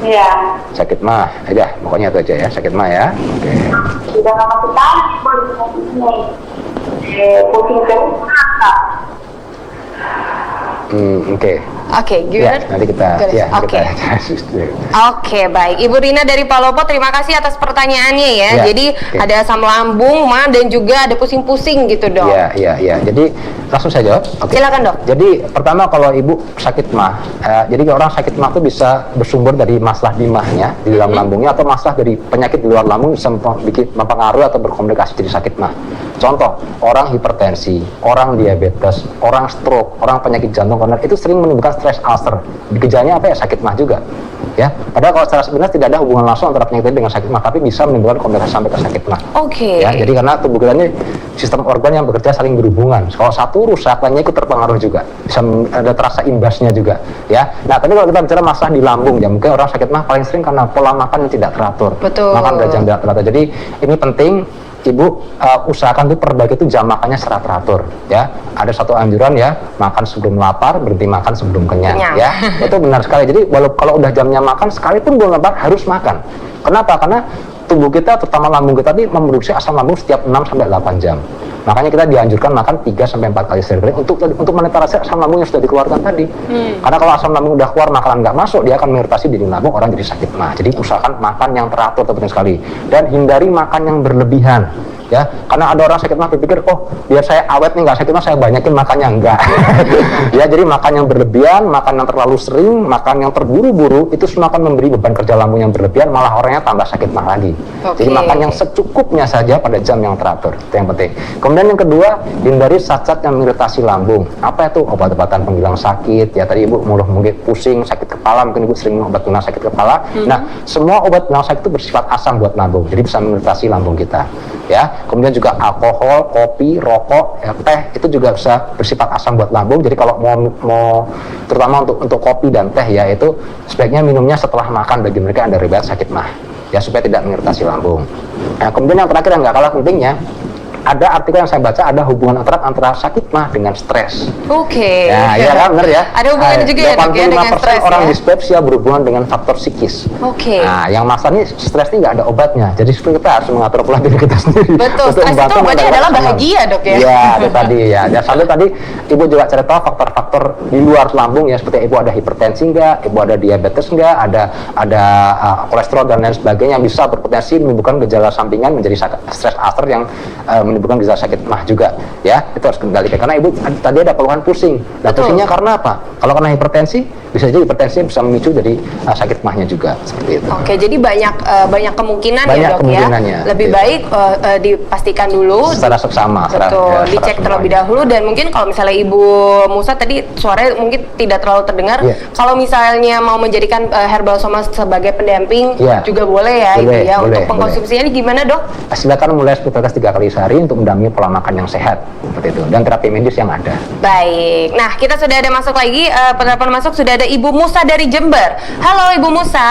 Iya. sakit mah, aja pokoknya itu aja ya, sakit mah ya. Oke. Sudah lama sekali pusing terus kenapa? Oke. oke, good. Ya, nanti kita Good. ya Oke. kita Oke, baik. Ibu Rina dari Palopo, terima kasih atas pertanyaannya ya. Ya, Jadi oke. ada asam lambung, mah, dan juga ada pusing-pusing gitu dok. Iya. Jadi langsung saya jawab. Oke. Silakan dok. Jadi pertama kalau ibu sakit mah, jadi orang sakit mah itu bisa bersumber dari masalah di mahnya, di dalam lambungnya, atau masalah dari penyakit di luar lambung bisa mempengaruhi atau berkomplikasi jadi sakit mah. Contoh, orang hipertensi, orang diabetes, orang stroke, orang penyakit jantung koroner itu sering menimbulkan stress ulcer. Gejalanya apa ya? Sakit mah juga. Ya, padahal kalau secara sebenarnya tidak ada hubungan langsung antara penyakit dengan sakit mah, tapi bisa menimbulkan komplikasi sampai ke sakit mah. Oke. Ya, jadi karena tubuh kita ini sistem organ yang bekerja saling berhubungan. Kalau satu rusak, lainnya ikut terpengaruh juga. Bisa ada terasa imbasnya juga. Ya. Nah, tapi kalau kita bicara masalah di lambung, ya mungkin orang sakit mah paling sering karena pola makan yang tidak teratur. Betul. Makan udah jam tidak teratur. Jadi ini penting. Ibu usahakan tuh perbaiki itu jam makannya secara teratur ya. Ada satu anjuran ya, makan sebelum lapar, berhenti makan sebelum kenyang. Ya. Itu benar sekali. Jadi kalau udah jamnya makan, sekalipun belum lapar harus makan. Kenapa? Karena tubuh kita terutama lambung kita ini memproduksi asam lambung setiap 6 sampai 8 jam. Makanya kita dianjurkan makan 3 sampai 4 kali sehari untuk menetralisir asam lambung yang sudah dikeluarkan tadi. Karena kalau asam lambung udah keluar, makanan nggak masuk, dia akan mengiritasi dinding lambung, orang jadi sakit mah. Jadi usahakan makan yang teratur, penting sekali, dan hindari makan yang berlebihan. Ya, karena ada orang sakit mah berpikir, oh biar saya awet nih nggak sakit mah saya banyakin makannya, enggak. Ya, jadi makan yang berlebihan, makan yang terlalu sering, makan yang terburu-buru itu semua akan memberi beban kerja lambung yang berlebihan, malah orangnya tambah sakit mah lagi. Jadi makan yang secukupnya saja pada jam yang teratur, itu yang penting. Kemudian yang kedua, hindari zat-zat yang mengiritasi lambung. Apa itu? Obat-obatan penghilang sakit. Ya tadi ibu mungkin pusing, sakit kepala, mungkin ibu sering obat penghilang sakit kepala. Nah, semua obat penghilang sakit itu bersifat asam buat lambung, jadi bisa mengiritasi lambung kita. Ya, kemudian juga alkohol, kopi, rokok, ya, teh itu juga bisa bersifat asam buat lambung. Jadi kalau mau terutama untuk kopi dan teh ya itu sebaiknya minumnya setelah makan bagi mereka yang ada riwayat sakit mah. Ya, supaya tidak mengiritasi lambung. Nah, kemudian yang terakhir yang nggak kalah pentingnya, ada artikel yang saya baca, ada hubungan antara sakit mah dengan stres. Oke. Ya, iya kan, benar ya. Ada hubungannya juga ya dok ya dengan stres orang ya? dispepsia berhubungan dengan faktor psikis. Oke. Nah, yang masalah ini stres ini nggak ada obatnya. Jadi kita harus mengatur pola diri kita sendiri. Betul, untuk stres itu membantu obatnya adalah bahagia dok ya? Iya, itu tadi ya. Dan sambil tadi ibu juga cerita faktor-faktor di luar lambung ya, seperti ibu ada hipertensi nggak, ibu ada diabetes nggak, ada kolesterol dan lain sebagainya yang bisa berpotensi menimbulkan gejala sampingan menjadi stres ulcer yang menimbulkan gejala sakit mah juga ya, itu harus kendalikan. Karena ibu tadi ada keluhan pusing. Nah, pusingnya karena apa? Kalau kena hipertensi, bisa jadi hipertensi bisa memicu dari sakit mahnya juga seperti itu. Oke, jadi banyak kemungkinan Banyak ya dok ya. kemungkinannya, Lebih gitu. baik dipastikan dulu. Secara seksama. Betul, dicek terlebih dahulu. Dan mungkin kalau misalnya Ibu Musa tadi suaranya mungkin tidak terlalu terdengar. Kalau misalnya mau menjadikan Herbal Soma sebagai pendamping juga boleh ya, boleh, Ibu ya. boleh, untuk pengkonsumsinya ini gimana dok? Silakan mulai aktivitas 3 kali sehari untuk mendampingi pola makan yang sehat seperti itu, dan terapi medis yang ada. Baik, nah kita sudah ada masuk lagi, penelpon masuk, sudah ada Ibu Musa dari Jember. Halo Ibu Musa.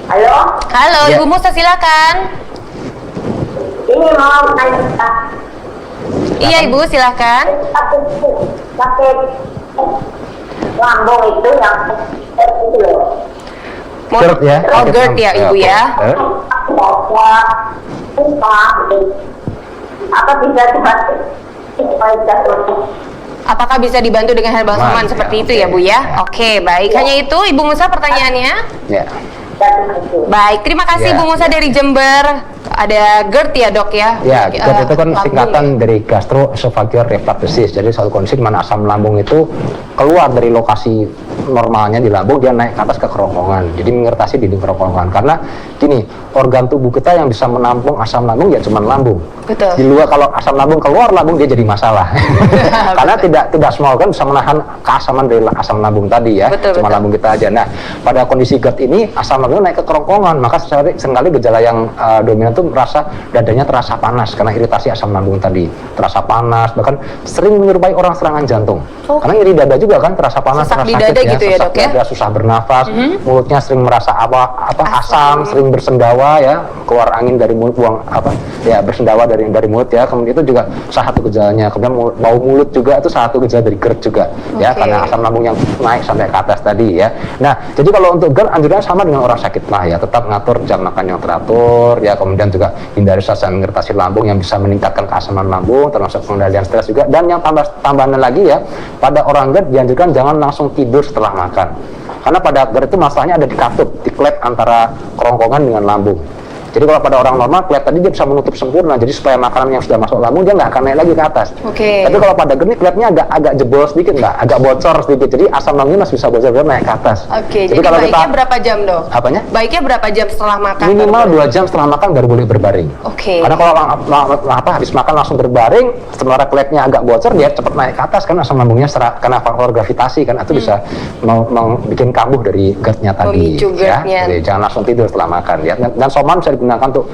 Halo. Halo Ya. Ibu Musa, silakan. Ini mau nanya. Iya Ibu, silakan. Sakit lambung itu yang itu loh. GERD ya? Oh, GERD ya Ibu ya. Apa bisa dibantu? Apakah bisa dibantu dengan Herbal Soman seperti itu ya Bu ya? Oke, baik. Hanya itu Ibu Musa pertanyaannya? Ya. Baik, terima kasih Ya, Ibu Musa dari Jember. ada GERD ya dok ya? Ya, GERD itu kan lambung singkatan dari gastroesophageal reflux disease. Jadi suatu kondisi di mana asam lambung itu keluar dari lokasi normalnya di lambung, dia naik ke atas ke kerongkongan. Jadi mengiritasi dinding kerongkongan. Karena gini, organ tubuh kita yang bisa menampung asam lambung ya cuma lambung. Betul. Di luar, kalau asam lambung keluar lambung dia jadi masalah. Karena tidak semua organ bisa menahan keasaman dari asam lambung tadi ya. Betul, cuma betul. lambung kita aja. Nah, pada kondisi GERD ini asam lambung naik ke kerongkongan, maka seringkali gejala yang dominan itu merasa dadanya terasa panas karena iritasi asam lambung tadi. Terasa panas, bahkan sering menyerupai orang serangan jantung. Karena nyeri dada juga kan, terasa panas, Sesak terasa di sakit dada gitu ya, sesak dok ya? dada, susah bernafas, mulutnya sering merasa asam, sering bersendawa ya, keluar angin dari mulut, buang bersendawa dari mulut ya. Kemudian itu juga salah satu gejalanya. Kemudian bau mulut juga itu salah satu gejala dari GERD juga ya, karena asam lambung yang naik sampai ke atas tadi ya. Nah, jadi kalau untuk GERD anjurannya sama dengan orang sakit mah ya, tetap ngatur jam makan yang teratur ya, kemudian juga hindari sasaran mengiritasi lambung yang bisa meningkatkan keasaman lambung, termasuk pengendalian stres juga. Dan yang tambahan lagi ya, pada orang GERD dianjurkan jangan langsung tidur setelah makan. Karena pada GERD itu masalahnya ada di katup, di klep antara kerongkongan dengan lambung. Jadi kalau pada orang normal, klep tadi dia bisa menutup sempurna, jadi supaya makanan yang sudah masuk lambung dia nggak akan naik lagi ke atas. Tapi kalau pada GERD ini klepnya agak jebol sedikit, agak bocor sedikit, jadi asam lambungnya masih bisa bocor naik ke atas. Jadi kalau baiknya berapa jam dok? Apanya? Baiknya berapa jam setelah makan? Minimal 2 jam setelah makan baru boleh berbaring. Karena kalau habis makan langsung berbaring, sementara klepnya agak bocor, dia cepat naik ke atas kan asam lambungnya karena faktor gravitasi kan, itu bisa bikin kambuh dari GERD-nya tadi. Memicu GERD-nya. Jadi jangan langsung tidur setelah makan ya. Dan soman bisa digunakan untuk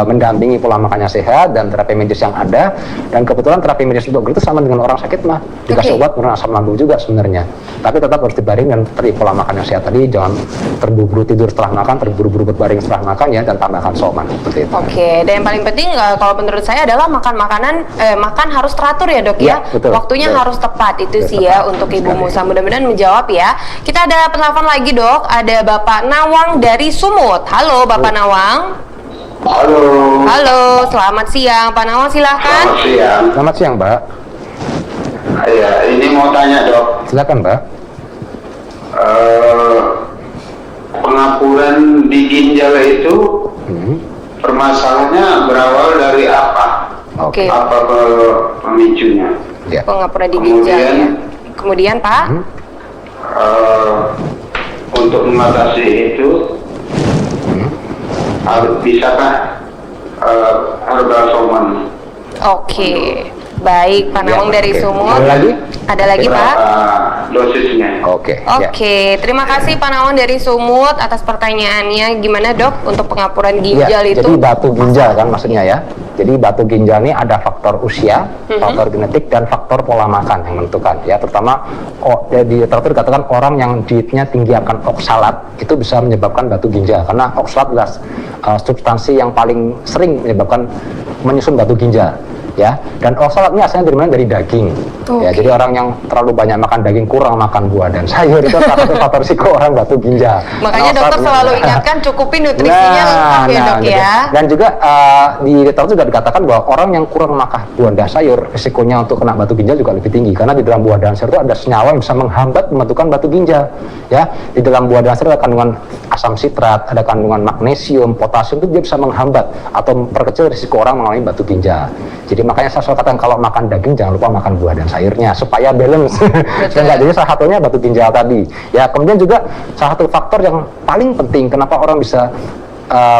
mendampingi pola makannya sehat dan terapi medis yang ada. Dan kebetulan terapi medis untuk GERD itu sama dengan orang sakit mah, dikasih obat menurunkan asam lambung juga sebenarnya. Tapi tetap harus dibaring dan terapi pola makan yang sehat tadi, jangan terburu-buru tidur setelah makan, terburu-buru berbaring setelah makan ya, dan tambahkan soman seperti itu. Dan yang paling penting kalau menurut saya adalah makan harus teratur ya dok ya. Betul, waktunya betul. harus tepat itu Betul, sih tepat. ya untuk Ibu Musa. Mudah-mudahan menjawab ya. Kita ada penelpon lagi dok, ada Bapak Nawang dari Sumut. Halo Bapak Nawang. Halo, selamat siang Pak Nawang, silahkan. Selamat siang. Selamat siang Mbak. Ya, ini mau tanya dok. Silakan Mbak. Pengapuran di ginjal itu permasalahannya berawal dari apa? Oke. Apa pemicunya? Ya. Pengapuran di ginjal ya. Kemudian Pak. Untuk mengatasi itu bisakah herbal soman? Oke. Baik, Pak Nawang dari Sumut. Ada lagi? Ada lagi Pak? Dosisnya? Oke, terima kasih Pak Nawang dari Sumut atas pertanyaannya. Gimana dok untuk pengapuran ginjal itu? Jadi batu ginjal kan maksudnya ya. Jadi batu ginjal ini ada faktor usia, faktor genetik, dan faktor pola makan yang menentukan ya. Terutama di literatur dikatakan orang yang dietnya tinggi akan oksalat itu bisa menyebabkan batu ginjal, karena oksalat adalah substansi yang paling sering menyusun batu ginjal. Ya, dan oksalat ini asalnya dari mana? Dari daging. Ya, jadi orang yang terlalu banyak makan daging, kurang makan buah dan sayur itu salah satu faktor risiko orang batu ginjal. Makanya dokter selalu ingatkan cukupin nutrisinya lengkap ya dok ya. Dan juga di literatur juga dikatakan bahwa orang yang kurang makan buah dan sayur, risikonya untuk kena batu ginjal juga lebih tinggi, karena di dalam buah dan sayur itu ada senyawa yang bisa menghambat pembentukan batu ginjal. Ya, di dalam buah dan sayur ada kandungan asam sitrat, ada kandungan magnesium, potasium, itu dia bisa menghambat atau memperkecil risiko orang mengalami batu ginjal. Jadi makanya saya selalu katakan kalau makan daging jangan lupa makan buah dan sayurnya supaya balance. Jadi salah satunya batu ginjal tadi. Ya, kemudian juga salah satu faktor yang paling penting kenapa orang bisa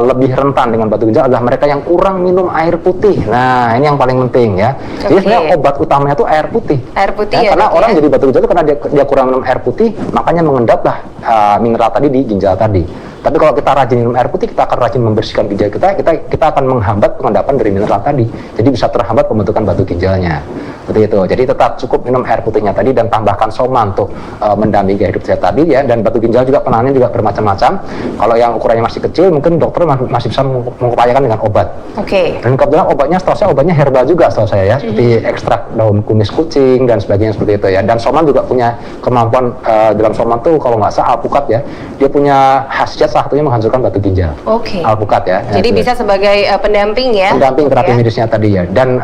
lebih rentan dengan batu ginjal adalah mereka yang kurang minum air putih. Nah, ini yang paling penting ya. Jadi sebenarnya obat utamanya itu air putih. Air putih ya, karena orang ya? jadi batu ginjal itu karena dia kurang minum air putih, makanya mengendaplah mineral tadi di ginjal tadi. Tapi kalau kita rajin minum air putih, kita akan rajin membersihkan ginjal kita akan menghambat pengendapan dari mineral tadi. Jadi bisa terhambat pembentukan batu ginjalnya. Seperti itu. Jadi tetap cukup minum air putihnya tadi dan tambahkan soman untuk mendampingi gaya hidup sehat tadi ya. Dan batu ginjal juga penanganannya juga bermacam-macam. Kalau yang ukurannya masih kecil, mungkin dokter masih bisa mengupayakan dengan obat. Dan kebetulan obatnya setahu saya obatnya herbal juga setahu saya ya, seperti ekstrak daun kumis kucing dan sebagainya seperti itu ya. Dan soman juga punya kemampuan dalam soman tuh kalau nggak salah alpukat ya, dia punya khasiat salah satunya menghancurkan batu ginjal. Alpukat ya. Jadi bisa sebagai pendamping ya. Pendamping terapi medisnya tadi ya. Dan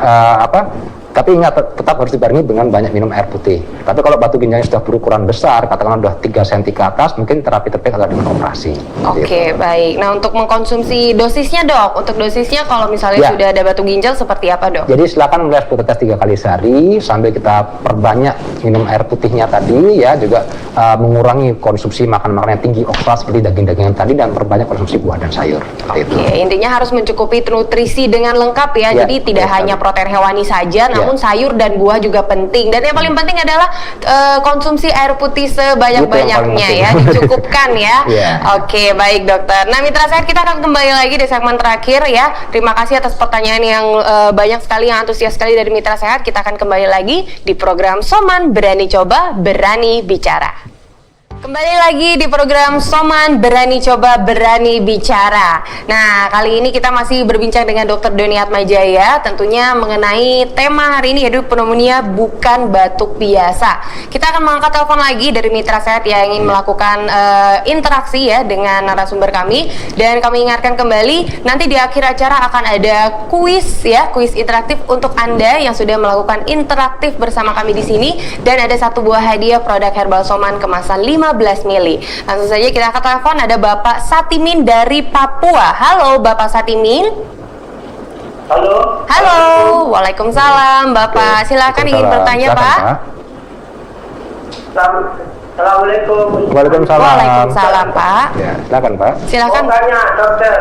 Tapi ingat tetap harus dibarengi dengan banyak minum air putih. Tapi kalau batu ginjalnya sudah berukuran besar, katakanlah sudah 3 cm ke atas, mungkin terapi terbaik adalah dengan operasi. Oke, baik. Nah, untuk mengkonsumsi dosisnya, Dok. Untuk dosisnya kalau misalnya sudah ada batu ginjal seperti apa, Dok? Jadi silakan mulai tetes 3 kali sehari sambil kita perbanyak minum air putihnya tadi ya, juga mengurangi konsumsi makanan-makanan yang tinggi oksa seperti daging-dagingan tadi dan perbanyak konsumsi buah dan sayur. Oke, intinya harus mencukupi nutrisi dengan lengkap ya. Jadi tidak hanya protein hewani saja, namun sayur dan buah juga penting. Dan yang paling penting adalah konsumsi air putih sebanyak-banyaknya ya, dicukupkan ya. Oke, baik dokter. Nah, mitra sehat, kita akan kembali lagi di segmen terakhir ya. Terima kasih atas pertanyaan yang banyak sekali, yang antusias sekali dari mitra sehat. Kita akan kembali lagi di program Soman Berani Coba, Berani Bicara. Kembali lagi di program Soman Berani Coba Berani Bicara. Nah, kali ini kita masih berbincang dengan Dr. Doni Atmajaya, tentunya mengenai tema hari ini, yaitu pneumonia bukan batuk biasa. Kita akan mengangkat telepon lagi dari mitra sehat yang ingin melakukan interaksi ya dengan narasumber kami. Dan kami ingatkan kembali, nanti di akhir acara akan ada kuis ya, kuis interaktif untuk Anda yang sudah melakukan interaktif bersama kami di sini. Dan ada 1 buah hadiah produk herbal Soman kemasan 15 mili. Langsung saja kita akan telepon, ada Bapak Satimin dari Papua. Halo Bapak Satimin. Halo. Halo, waalaikumsalam Bapak. Silakan ingin bertanya Pak. Assalamualaikum. Waalaikumsalam. Waalaikumsalam Pak. Ya, silakan Pak. Silakan. Mau tanya dokter,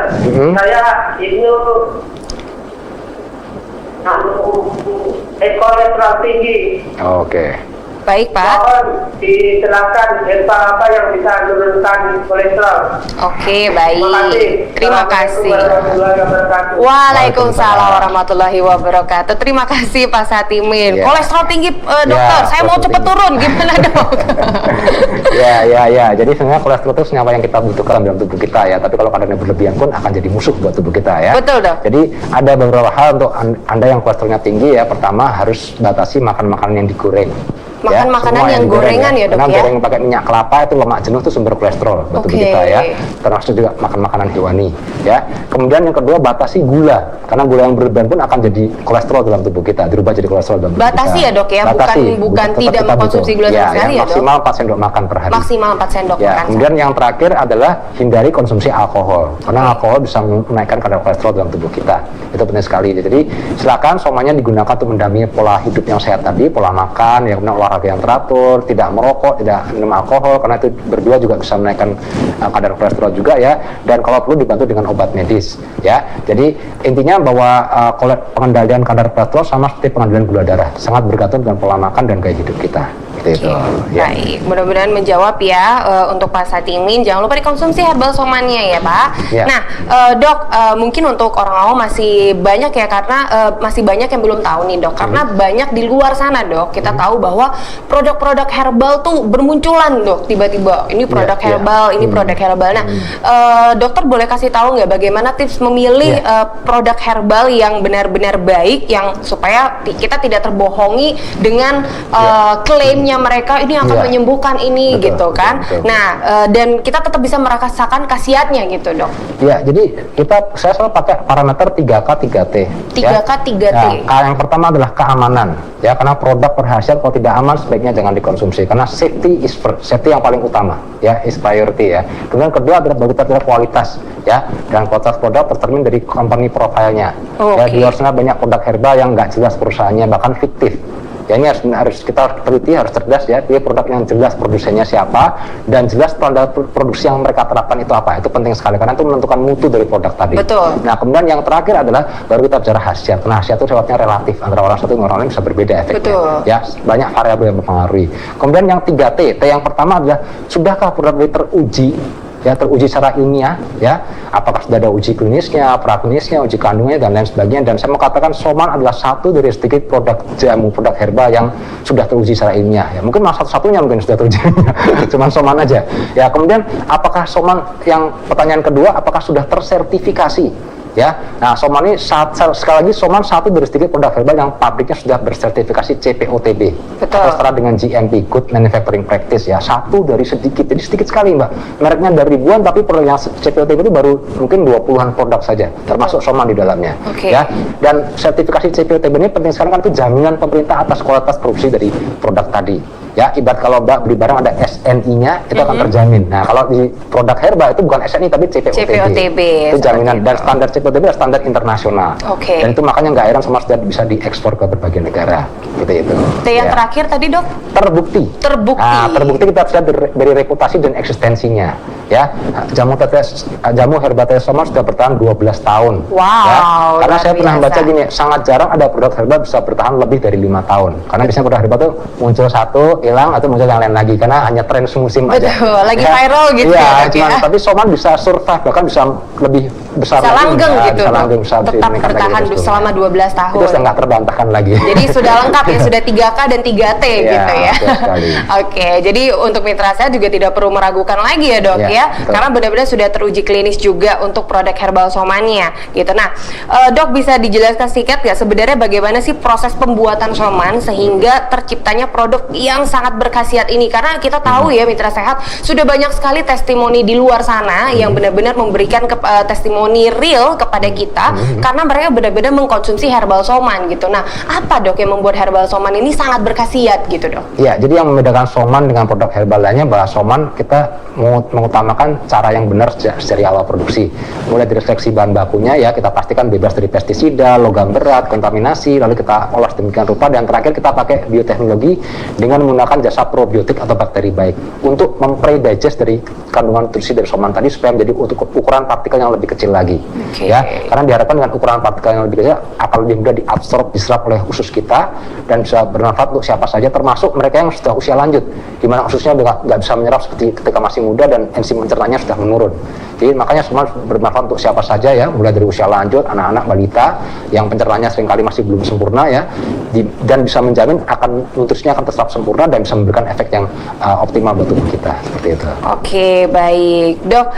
saya ini kolesterol tinggi. Oke. Baik Pak. Mohon diterangkan herba apa yang bisa menurunkan kolesterol. Oke, baik. Terima kasih. Wabarakatuh. Waalaikumsalam warahmatullahi wabarakatuh. Terima kasih Pak Satimin. Ya. Kolesterol tinggi dokter, saya mau cepet turun. Gimana dok? Ya. Jadi sebenarnya kolesterol itu senyawa yang kita butuhkan dalam tubuh kita ya. Tapi kalau kadarnya berlebihan pun akan jadi musuh buat tubuh kita ya. Betul dok. Jadi ada beberapa hal untuk Anda yang kolesterolnya tinggi ya. Pertama, harus batasi makan makanan yang digoreng. Makan makanan yang gorengan ya dok karena ya? goreng pakai minyak kelapa itu lemak jenuh itu sumber kolesterol buat tubuh kita ya. Termasuk juga makan makanan hewani ya. Kemudian yang kedua, batasi gula, karena gula yang berlebihan pun akan jadi kolesterol dalam tubuh kita, dirubah jadi kolesterol dalam tubuh batasi kita. Ya dok ya, bukan tidak mengkonsumsi gula sama sekali ya dok? Maksimal 4 sendok makan per hari. Maksimal 4 sendok ya, makan. Kemudian yang terakhir adalah hindari konsumsi alkohol, karena alkohol bisa menaikkan kadar kolesterol dalam tubuh kita. Itu penting sekali. Jadi silakan somanya digunakan untuk mendampingi pola hidup yang sehat tadi, pola makan, ya, kemudian olahraga yang teratur, tidak merokok, tidak minum alkohol, karena itu berdua juga bisa menaikkan kadar kolesterol juga ya. Dan kalau perlu dibantu dengan obat medis ya. Jadi intinya bahwa pengendalian kadar kolesterol sama seperti pengendalian gula darah, sangat bergantung dengan pola makan dan gaya hidup kita. Gitu. Ya. Baik, mudah-mudahan menjawab ya untuk Pak Satimin. Jangan lupa dikonsumsi herbal somannya ya Pak. Ya. Nah dok, mungkin untuk orang awam masih banyak ya, karena masih banyak yang belum tahu nih dok, karena banyak di luar sana dok, kita tahu bahwa produk-produk herbal tuh bermunculan dok, tiba-tiba ini produk herbal, ini produk herbal. Nah dokter boleh kasih tahu nggak bagaimana tips memilih produk herbal yang benar-benar baik, yang supaya kita tidak terbohongi dengan klaimnya mereka ini akan menyembuhkan ini, betul, gitu kan. Betul. Nah dan kita tetap bisa merasakan khasiatnya gitu dok. Ya, jadi saya selalu pakai parameter 3K 3T. 3K 3T. Ya, yang pertama adalah keamanan ya, karena produk berhasil kalau tidak aman sebaiknya jangan dikonsumsi, karena safety yang paling utama ya, is priority ya. Kemudian kedua adalah baru kita kualitas ya, dan kualitas produk tercermin dari company profile-nya. Ya, di luar sana banyak produk herbal yang nggak jelas perusahaannya, bahkan fiktif. Ya, ini harus kita teliti, harus cerdas ya. Dia produk yang jelas produsennya siapa dan jelas standar produksi yang mereka terapkan itu apa. Itu penting sekali karena itu menentukan mutu dari produk tadi. Betul. Nah, kemudian yang terakhir adalah baru kita bicara khasiat. Karena khasiat itu sifatnya relatif, antara orang satu dengan orang lain bisa berbeda efeknya. Betul. Ya, banyak variabel yang mempengaruhi. Kemudian yang 3T. T yang pertama adalah sudahkah produk ini teruji? Ya, teruji secara ilmiah ya, apakah sudah ada uji klinisnya, praklinisnya, uji kandungannya dan lain sebagainya. Dan saya mau katakan Soman adalah satu dari sedikit produk jamu, produk herbal yang sudah teruji secara ilmiah ya. Mungkin malah satu-satunya mungkin sudah teruji cuman Soman aja ya. Kemudian apakah Soman, yang pertanyaan kedua, apakah sudah tersertifikasi ya. Nah, Soman ini sekali lagi Soman satu dari sedikit produk herbal yang pabriknya sudah bersertifikasi CPOTB atau setara dengan GMP Good Manufacturing Practice ya. Satu dari sedikit, jadi sedikit sekali Mbak. Mereknya dari ribuan tapi produk yang CPOTB itu baru mungkin 20-an produk saja, termasuk Soman di dalamnya. Ya. Dan sertifikasi CPOTB ini penting sekali kan itu jaminan pemerintah atas kualitas produksi dari produk tadi. Ya, ibarat kalau Mbak beli barang ada SNI-nya itu akan terjamin. Nah, kalau di produk herbal itu bukan SNI tapi CPOTB. Itu jaminan dan standar CPOTB adalah standar internasional. Dan itu makanya nggak heran Soman sudah bisa diekspor ke berbagai negara. Seperti itu. Yang terakhir tadi Dok? Terbukti. Nah, terbukti kita sudah dari reputasi dan eksistensinya. Ya, jamu herbal teh Soman sudah bertahan 12 tahun. Ya, karena saya pernah baca gini, sangat jarang ada produk herbal bisa bertahan lebih dari 5 tahun. Karena biasanya produk herbal itu muncul satu, hilang atau muncul yang lain lagi karena hanya tren semusim aja. Betul, lagi viral gitu ya. Tapi Soman bisa survive bahkan bisa lebih besar bisa langgeng gitu. Bisa langgeng, bisa tetap bertahan selama 12 tahun. Itu sudah nggak terbantahkan lagi. Jadi sudah lengkap ya, sudah 3K dan 3T gitu ya. Oke, jadi untuk mitra saya juga tidak perlu meragukan lagi ya Dok ya. Betul. Karena benar-benar sudah teruji klinis juga untuk produk herbal Somannya gitu. Nah, Dok bisa dijelaskan sedikit nggak sebenarnya bagaimana sih proses pembuatan Soman sehingga terciptanya produk yang sangat berkhasiat ini? Karena kita tahu ya mitra sehat sudah banyak sekali testimoni di luar sana yang benar-benar memberikan testimoni real kepada kita karena mereka benar-benar mengkonsumsi herbal Soman gitu. Nah, apa Dok yang membuat herbal Soman ini sangat berkhasiat gitu Dok? Ya, jadi yang membedakan Soman dengan produk herbal lainnya bahwa Soman kita mengutamakan cara yang benar dari awal produksi. Mulai dari seleksi bahan bakunya ya, kita pastikan bebas dari pestisida, logam berat, kontaminasi, lalu kita olah sedemikian rupa dan terakhir kita pakai bioteknologi dengan menggunakan jasa probiotik atau bakteri baik untuk mempredigest dari kandungan nutrisi dari Soman tadi supaya menjadi ukuran partikel yang lebih kecil lagi. Ya, karena diharapkan dengan ukuran partikel yang lebih kecil akan lebih mudah diabsorb, diserap oleh usus kita dan bisa bermanfaat untuk siapa saja termasuk mereka yang sudah usia lanjut di mana ususnya nggak bisa menyerap seperti ketika masih muda dan enzim pencernanya sudah menurun. Jadi makanya Soman bermanfaat untuk siapa saja ya, mulai dari usia lanjut, anak-anak, balita yang pencernaannya seringkali masih belum sempurna ya, dan bisa menjamin akan nutrisinya akan tetap sempurna dan bisa memberikan efek yang optimal buat tubuh kita seperti itu. Oke, baik Dok.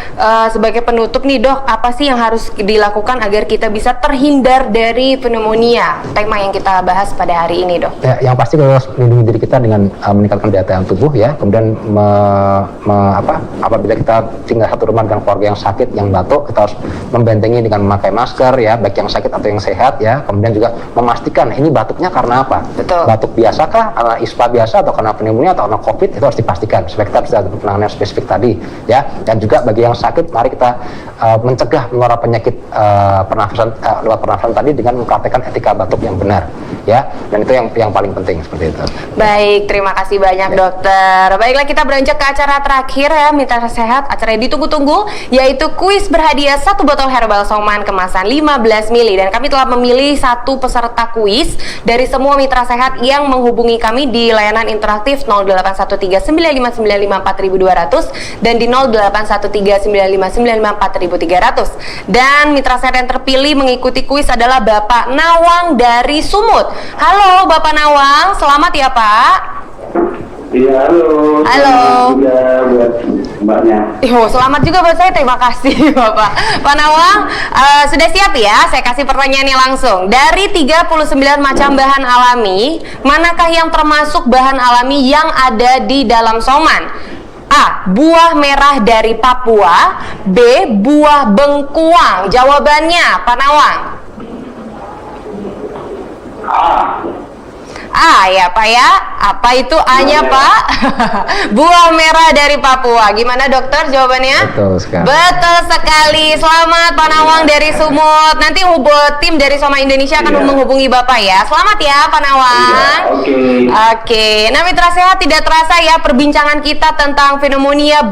Sebagai penutup nih Dok, apa sih yang harus dilakukan agar kita bisa terhindar dari pneumonia? Tema yang kita bahas pada hari ini Dok. Ya, yang pasti kita harus melindungi diri kita dengan meningkatkan daya tahan tubuh ya, kemudian apabila kita tinggal satu rumah dengan keluarga yang sakit, yang batuk, kita harus membentengi dengan memakai masker ya, baik yang sakit atau yang sehat ya. Kemudian juga memastikan ini batuknya karena apa? Batuk biasa kah, karena ispa biasa atau karena pneumonia atau karena COVID, itu harus dipastikan supaya kita bisa penanganan spesifik tadi ya. Dan juga bagi yang sakit, mari kita mencegah menular penyakit lewat pernafasan tadi dengan mempraktekkan etika batuk yang benar ya. Dan itu yang paling penting seperti itu. Baik, terima kasih banyak Dokter. Baiklah, kita beranjak ke acara terakhir ya mitra sehat, acara yang ditunggu-tunggu yaitu kuis berhadiah 1 botol herbal Soman kemasan 15 ml dan kami telah memilih 1 peserta kuis dari semua mitra sehat yang menghubungi kami di layanan interaktif 081395954000 dan di 08139595400300. Dan mitra sehat yang terpilih mengikuti kuis adalah Bapak Nawang dari Sumut. Halo Bapak Nawang, selamat ya Pak. Iya, halo. Halo. Selamat juga buat mbaknya. Selamat juga buat saya, terima kasih Bapak. Pak Nawang, sudah siap ya? Saya kasih pertanyaannya langsung. Dari 39 macam bahan alami, manakah yang termasuk bahan alami yang ada di dalam Soman? A. Buah merah dari Papua. B. Buah bengkuang. Jawabannya, Pak Nawang. A ya Pak ya, apa itu A-nya Pak? Buah merah dari Papua. Gimana dokter jawabannya? Betul sekali. Betul sekali. Selamat Pak Nawang dari Sumut. Nanti tim dari Soman Indonesia akan menghubungi Bapak ya. Selamat ya Pak Nawang. Oke. Nah mitra sehat, tidak terasa ya perbincangan kita tentang pneumonia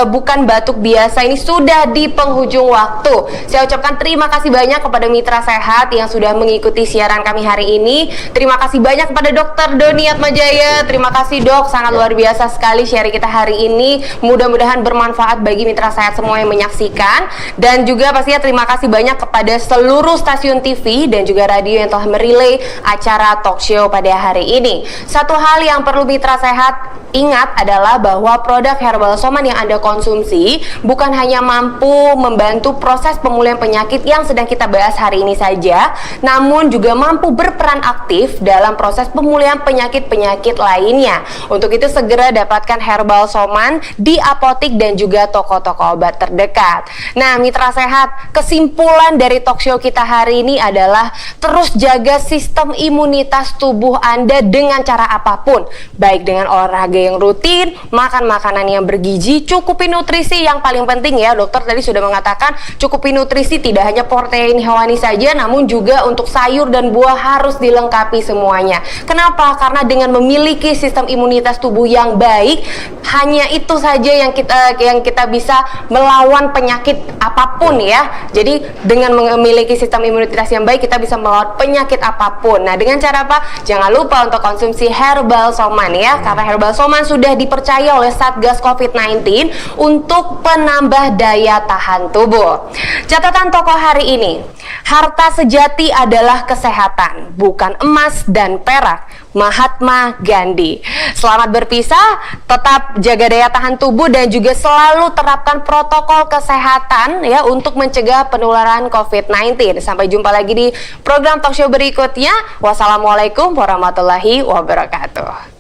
bukan batuk biasa ini sudah di penghujung waktu. Saya ucapkan terima kasih banyak kepada mitra sehat yang sudah mengikuti siaran kami hari ini. Terima kasih banyak kepada Dr. Doni Atmajaya. Terima kasih Dok, sangat luar biasa sekali sharing kita hari ini. Mudah-mudahan bermanfaat bagi mitra sehat semua yang menyaksikan. Dan juga pastinya terima kasih banyak kepada seluruh stasiun TV dan juga radio yang telah merelay acara talk show pada hari ini. Satu hal yang perlu mitra sehat ingat adalah bahwa produk Herbal Soman yang Anda konsumsi bukan hanya mampu membantu proses pemulihan penyakit yang sedang kita bahas hari ini saja, namun juga mampu berperan aktif dalam proses pemulihan penyakit-penyakit lainnya. Untuk itu segera dapatkan Herbal Soman di apotik dan juga toko-toko obat terdekat. Nah, mitra sehat, kesimpulan dari talk show kita hari ini adalah terus jaga sistem imunitas tubuh Anda dengan cara apapun, baik dengan olahraga yang rutin, makan makanan yang bergizi, cukupi nutrisi yang paling penting ya. Dokter tadi sudah mengatakan cukupi nutrisi tidak hanya protein hewani saja, namun juga untuk sayur dan buah harus dilengkapi semuanya. Kenapa? Karena dengan memiliki sistem imunitas tubuh yang baik, hanya itu saja yang kita bisa melawan penyakit apapun ya. Jadi dengan memiliki sistem imunitas yang baik, kita bisa melawan penyakit apapun. Nah, dengan cara apa? Jangan lupa untuk konsumsi Herbal Soman ya, karena Herbal Soman sudah dipercaya oleh Satgas COVID-19 untuk penambah daya tahan tubuh. Catatan tokoh hari ini, harta sejati adalah kesehatan, bukan emas dan perak. Mahatma Gandhi. Selamat berpisah, tetap jaga daya tahan tubuh dan juga selalu terapkan protokol kesehatan ya untuk mencegah penularan COVID-19. Sampai jumpa lagi di program talk show berikutnya. Wassalamualaikum warahmatullahi wabarakatuh.